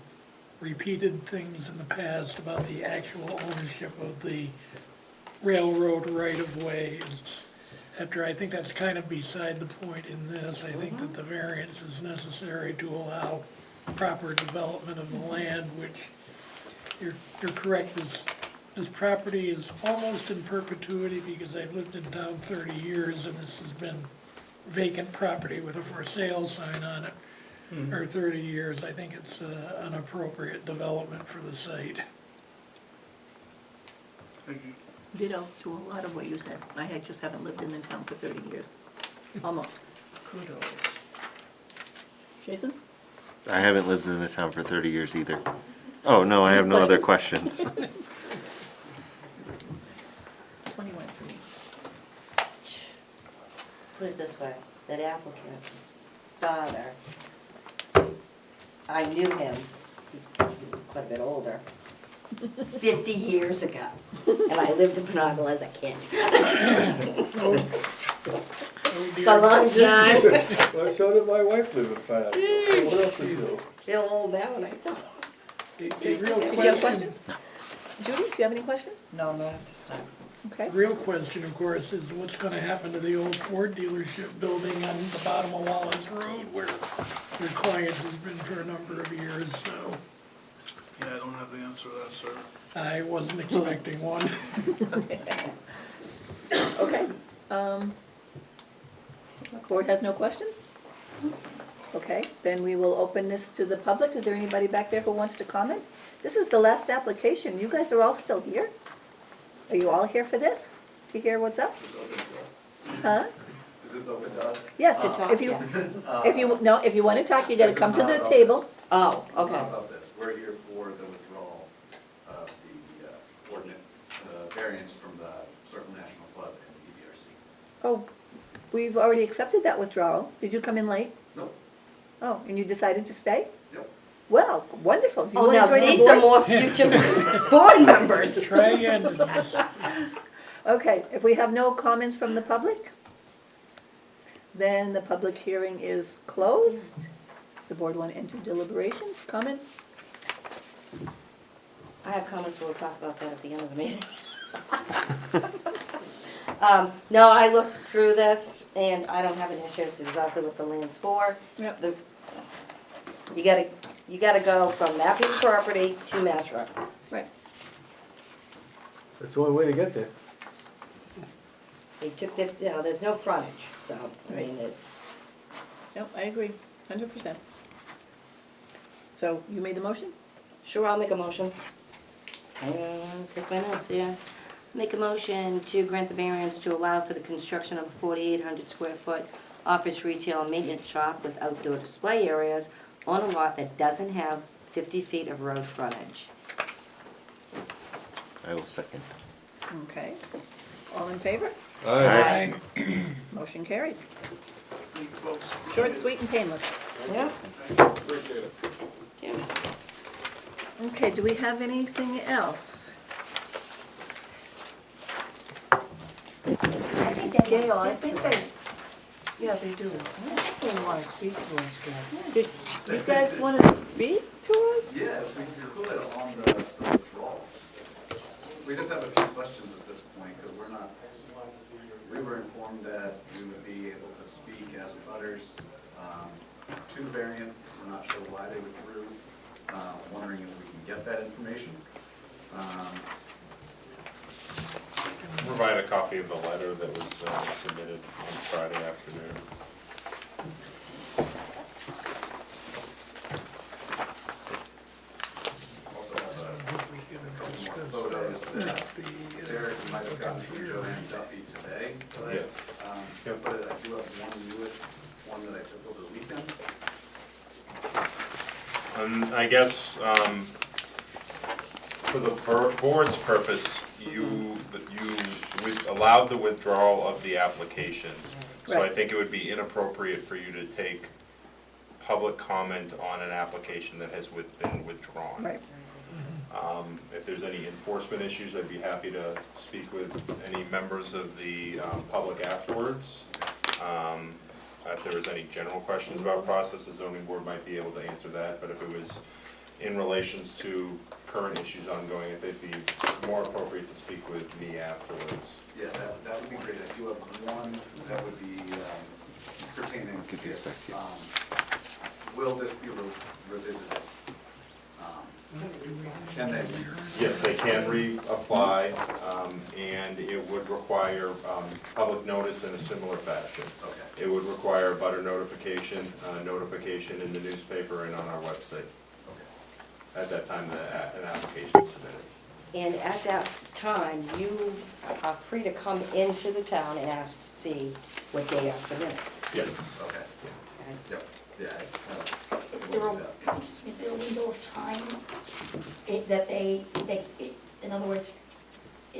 repeated things in the past about the actual ownership of the railroad right-of-way. After, I think that's kind of beside the point in this. I think that the variance is necessary to allow proper development of the land, which you're correct, this property is almost in perpetuity because I've lived in town 30 years and this has been vacant property with a for sale sign on it for 30 years. I think it's an appropriate development for the site. Thank you. Ditto to a lot of what you said. Just haven't lived in the town for 30 years. Almost. Kudos. Jason? I haven't lived in the town for 30 years either. Oh, no, I have no other questions. 21 for me. Put it this way, that applicant's father, I knew him, he was quite a bit older, 50 years ago, and I lived in Penobble as a kid. It's a long time. Well, so did my wife live in Penobble. What else is new? Feel old now when I tell him. Did you have questions? Judy, do you have any questions? No, not at this time. Okay. The real question, of course, is what's gonna happen to the old Ford dealership building on the bottom of Wallace Road where your client has been for a number of years, so Yeah, I don't have the answer to that, sir. I wasn't expecting one. Okay. Board has no questions? Okay, then we will open this to the public. Is there anybody back there who wants to comment? This is the last application. You guys are all still here? Are you all here for this? To hear what's up? Huh? Is this open to us? Yes, if you want to talk, you gotta come to the table. Oh, It's not okay. about this. We're here for the withdrawal of the ordinance, variance from the Circle National Club and the EBRC. Oh, we've already accepted that withdrawal. Did you come in late? Nope. Oh, and you decided to stay? Yep. Well, wonderful. Do you Oh, want now to join the see some board? more future board members. Try again, Denise. Okay, if we have no comments from the public, then the public hearing is closed. Does the board want to enter deliberations, comments? I have comments, we'll talk about that at the end of the meeting. No, I looked through this, and I don't have an issue, it's exactly what the land's for. Yep. You gotta go from that piece of property to Mass Road. Right. That's the only way to get there. They took the, there's no frontage, so, I mean, it's, No, I agree, 100%. So you made the motion? sure, I'll make a motion. Take my notes here. Make a motion to grant the variance to allow for the construction of a 4,800 square foot office retail and maintenance shop with outdoor display areas on a lot that doesn't have 50 feet of road frontage. I will second. Okay. All in favor? Aye. Motion carries. Short, sweet, and painless. Yeah. Appreciate it. Okay, do we have anything else? I think they Gail, want I to speak think to us. Yeah, they do. I think they want to speak to us, Gail. Did you guys want to speak to us? Yeah, if we could include it on the withdrawal. We just have a few questions at this point, because we were informed that we would be able to speak as butters to the variance. We're not sure why they withdrew. Wondering if we can get that information. Provide a copy of the letter that was submitted on Friday afternoon. Also have a couple more photos that Derek might have gotten from Joanne Duffy today. Yes. But I do have one newest one that I took over the weekend. I guess, for the board's purpose, you allowed the withdrawal of the application. So I Right. think it would be inappropriate for you to take public comment on an application that has been withdrawn. Right. If there's any enforcement issues, I'd be happy to speak with any members of the public afterwards. If there was any general questions about process, the zoning board might be able to answer that, but if it was in relations to current issues ongoing, I think it'd be more appropriate to speak with me afterwards. Yeah, that would be great. I do have one that would be pertaining to, will this be revisited? Can they? Yes, they can reapply, and it would require public notice in a similar fashion. Okay. It would require butter notification, notification in the newspaper and on our website. At that time, an application is submitted. And at that time, you are free to come into the town and ask to see what they have submitted. Yes. Okay. Yep. Yeah. Is there a window of time that in other words,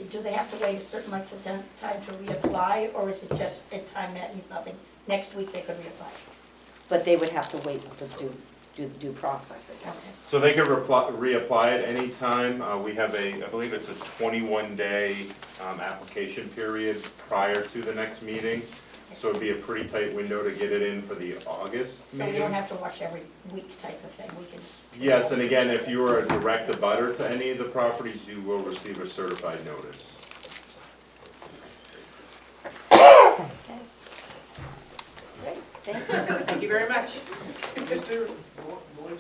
do they have to wait a certain length of time to reapply, or is it just a time that means nothing? Next week they could reapply? But they would have to wait to do the due process again. So they could reapply at any time. We have I believe it's a 21-day application period prior to the next meeting. So it'd be a pretty tight window to get it in for the August So meeting. we don't have to watch every week type of thing, we can just... Yes, and again, if you are a direct abutter to any of the properties, you will receive a certified notice. Great, thank you. Thank you very much. Is there noise?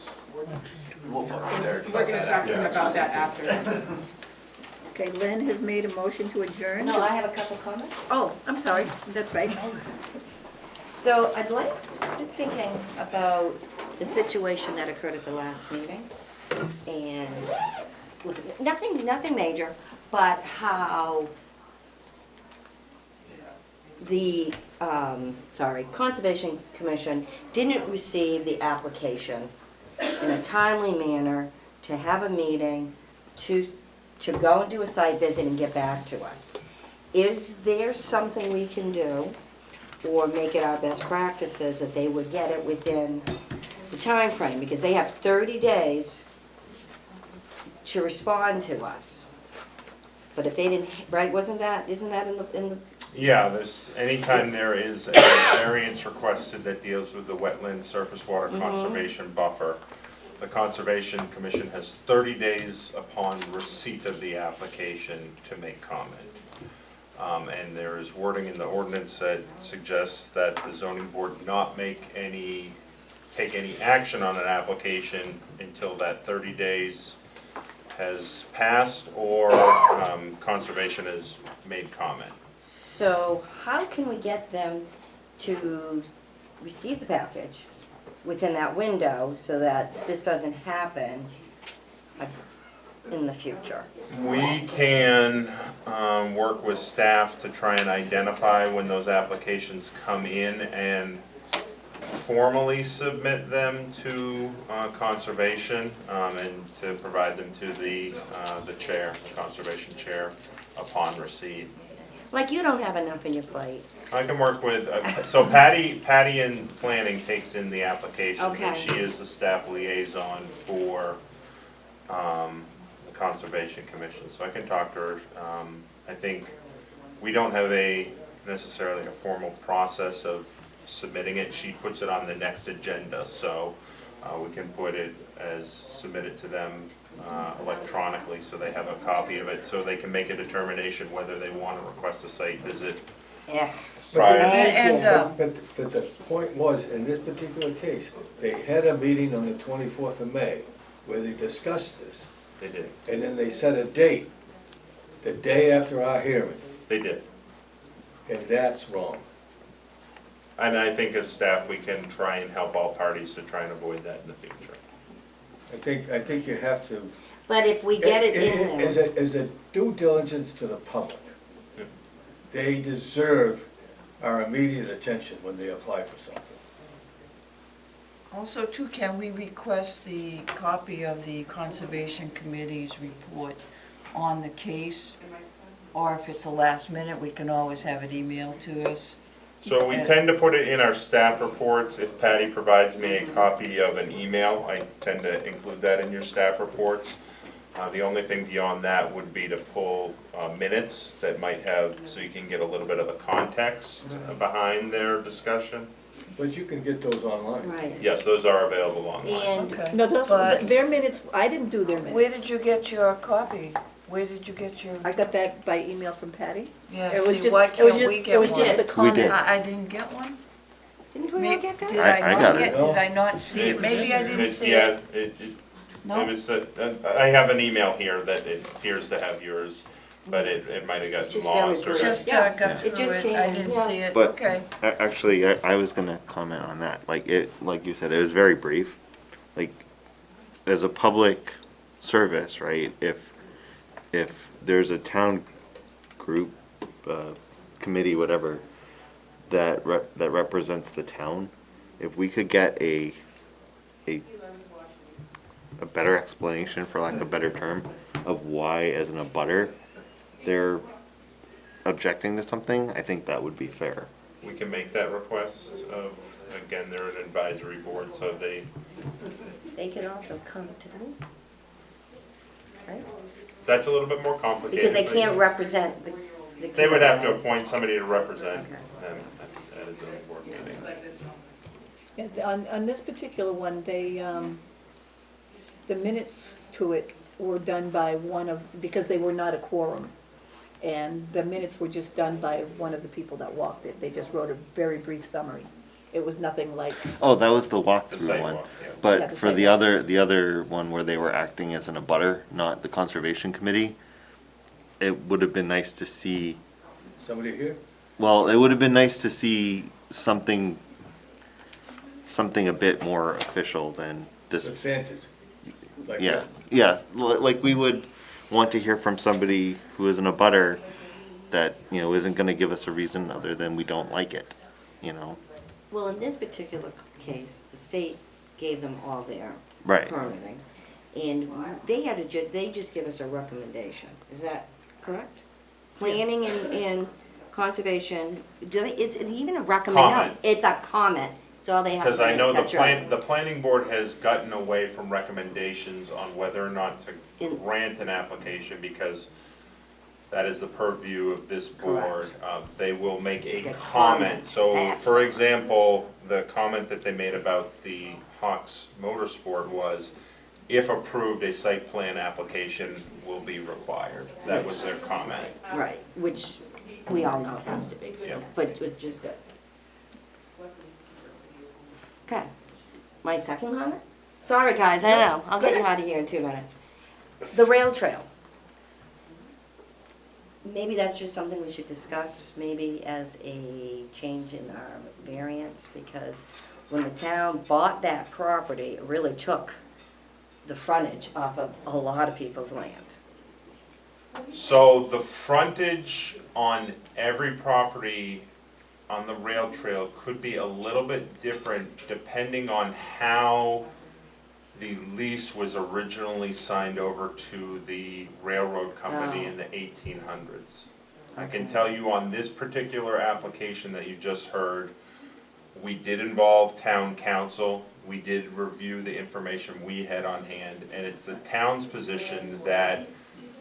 We'll talk to Derek We're about gonna that talk to him after. about that after. Okay, Lynn has made a motion to adjourn. No, I have a couple comments. Oh, I'm sorry, that's right. So I'd like, I'm thinking about the situation that occurred at the last meeting, and nothing major, but how the, Conservation Commission didn't receive the application in a timely manner to have a meeting, to go and do a site visit and get back to us. Is there something we can do, or make it our best practices, that they would get it within the time frame? Because they have 30 days to respond to us. But if they didn't, right, isn't that in the? Yeah, anytime there is a variance requested that deals with the wetland surface water conservation buffer, the Conservation Commission has 30 days upon receipt of the application to make comment. And there is wording in the ordinance that suggests that the zoning board not take any action on an application until that 30 days has passed or conservation has made comment. So how can we get them to receive the package within that window so that this doesn't happen in the future? We can work with staff to try and identify when those applications come in and formally submit them to conservation and to provide them to the chair, the conservation chair, upon receipt. Like, you don't have enough in your plate. I can work with, so Patty in planning takes in the applications, and Okay. she is the staff liaison for the Conservation Commission, so I can talk to her. I think we don't have necessarily a formal process of submitting it. She puts it on the next agenda, so we can put it submit it to them electronically, so they have a copy of it, so they can make a determination whether they want to request a site visit. Yeah. Prior. But the point was, in this particular case, they had a meeting on the 24th of May where they discussed this. They did. And then they set a date, the day after our hearing, They did. and that's wrong. And I think as staff, we can try and help all parties to try and avoid that in the future. I think you have to. But if we get it in there. As a due diligence to the public, Yeah. they deserve our immediate attention when they apply for something. Also too, can we request the copy of the Conservation Committee's report on the case? Or if it's a last minute, we can always have it emailed to us. So we tend to put it in our staff reports. If Patty provides me a copy of an email, I tend to include that in your staff reports. The only thing beyond that would be to pull minutes that might have, so you can get a little bit of the context behind their discussion. But you can get those online. Right. Yes, those are available online. Okay. No, But their minutes, I didn't do their minutes. where did you get your copy? Where did you get your? I got that by email from Patty. Yeah, It was see, just- why it was can't just- we get It was one? just the We comment. did. I didn't get one? Didn't we all get that? Did I I got not it. get, did I not see it? Maybe I didn't see Yeah, it. it No? was, I have an email here that it appears to have yours, but it might have gotten Just lost or. very brief. Just Yeah. got It through just it, came I in, didn't yeah. see it, But- okay. Actually, I was gonna comment on that. Like you said, it was very brief. Like, as a public service, right? If there's a town group, committee, whatever, that represents the town, if we could get a better explanation, for lack of a better term, of why, as an abutter, they're objecting to something, I think that would be fair. We can make that request of, again, they're an advisory board, so they They can also come to them, right? that's a little bit more complicated. Because they but can't represent the. They would have to appoint somebody to represent them at a zoning board meeting. Yeah, on this particular one, the minutes to it were done by because they were not a quorum. And the minutes were just done by one of the people that walked it. They just wrote a very brief summary. It was nothing like, Oh, that was the The walkthrough one. sidewalk, yeah. Yeah, But the for the sidewalk. other one where they were acting as an abutter, not the conservation committee, it would have been nice to see, Somebody here? well, it would have been nice to see something a bit more official than this. Substantive. Like Yeah, what? yeah, like we would want to hear from somebody who is an abutter that, isn't gonna give us a reason other than we don't like it, Well, in this particular case, the state gave them all their Right. permitting. And they just give us a recommendation. Is that correct? Planning and conservation, is it even a recommend? No, Comment. it's a comment. It's all they have to Because I make. know That's right. the planning board has gotten away from recommendations on whether or not to grant an application, because that is the purview of this board. They will make a The comment. comment. So, That's for the- example, the comment that they made about the Hawks Motorsport was, if approved, a site plan application will be required. That was their comment. Right, which we all know it has to be, so, Yeah. but it was just good. Okay, my second comment? Sorry, guys, I know, I'll get you out of here in 2 minutes. The rail trail. Maybe that's just something we should discuss, maybe as a change in our variance, because when the town bought that property, it really took the frontage off of a lot of people's land. So the frontage on every property on the rail trail could be a little bit different depending on how the lease was originally signed over to the railroad company in the 1800s. I can tell you on this particular application that you just heard, we did involve town council. We did review the information we had on hand, and it's the town's position that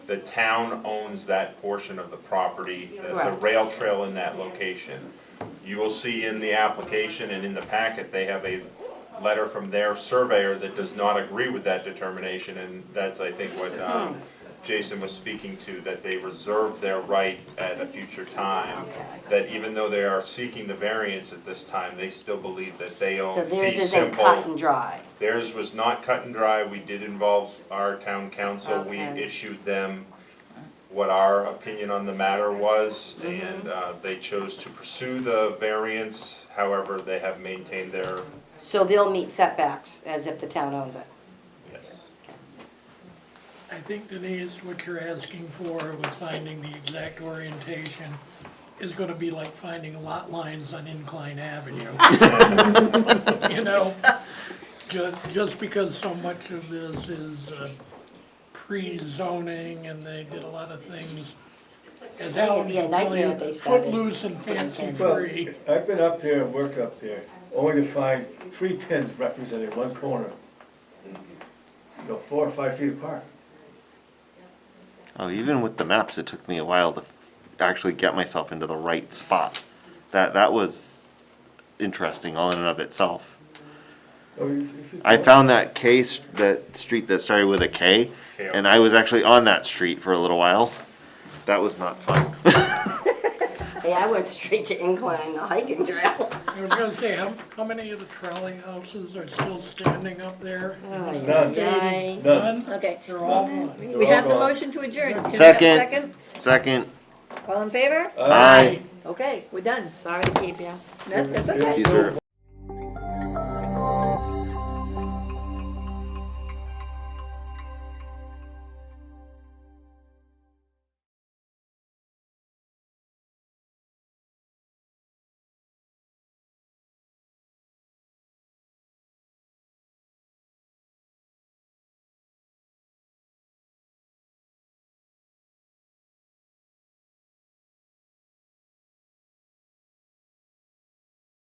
the town owns that portion of the property, the Correct. rail trail in that location. You will see in the application and in the packet, they have a letter from their surveyor that does not agree with that determination, and that's, I think, what Jason was speaking to, that they reserve their right at a future time, that even though they are seeking the variance at this time, they still believe that they own So theirs fee isn't simple. cut and dry. Theirs was not cut and dry. We did involve our town council. We Okay. issued them what our opinion on the matter was, and they chose to pursue the variance. However, they have maintained their, So they'll meet setbacks as if the town owns it. yes. I think Denise, what you're asking for with finding the exact orientation is gonna be like finding lot lines on Incline Avenue. You know, just because so much of this is pre-zoning and they did a lot of things, as Alan It'd be a can tell nightmare you, if they started footloose and putting fancy pins. free. I've been up there and worked up there, only to find 3 pins representing one corner. 4 or 5 feet apart. Oh, even with the maps, it took me a while to actually get myself into the right spot. That was interesting all in and of itself. I found that that street that started with a K, and I was actually on that street for a little while. That was not fun. Hey, I went straight to Incline, the hiking trail. I was gonna say, how many of the trolley houses are still standing up there? None. None? None. Okay. They're all gone. We have the motion to adjourn. Can we have a Second. Second. All in favor? Aye. Okay, we're done. Sorry to keep you. That's okay. These are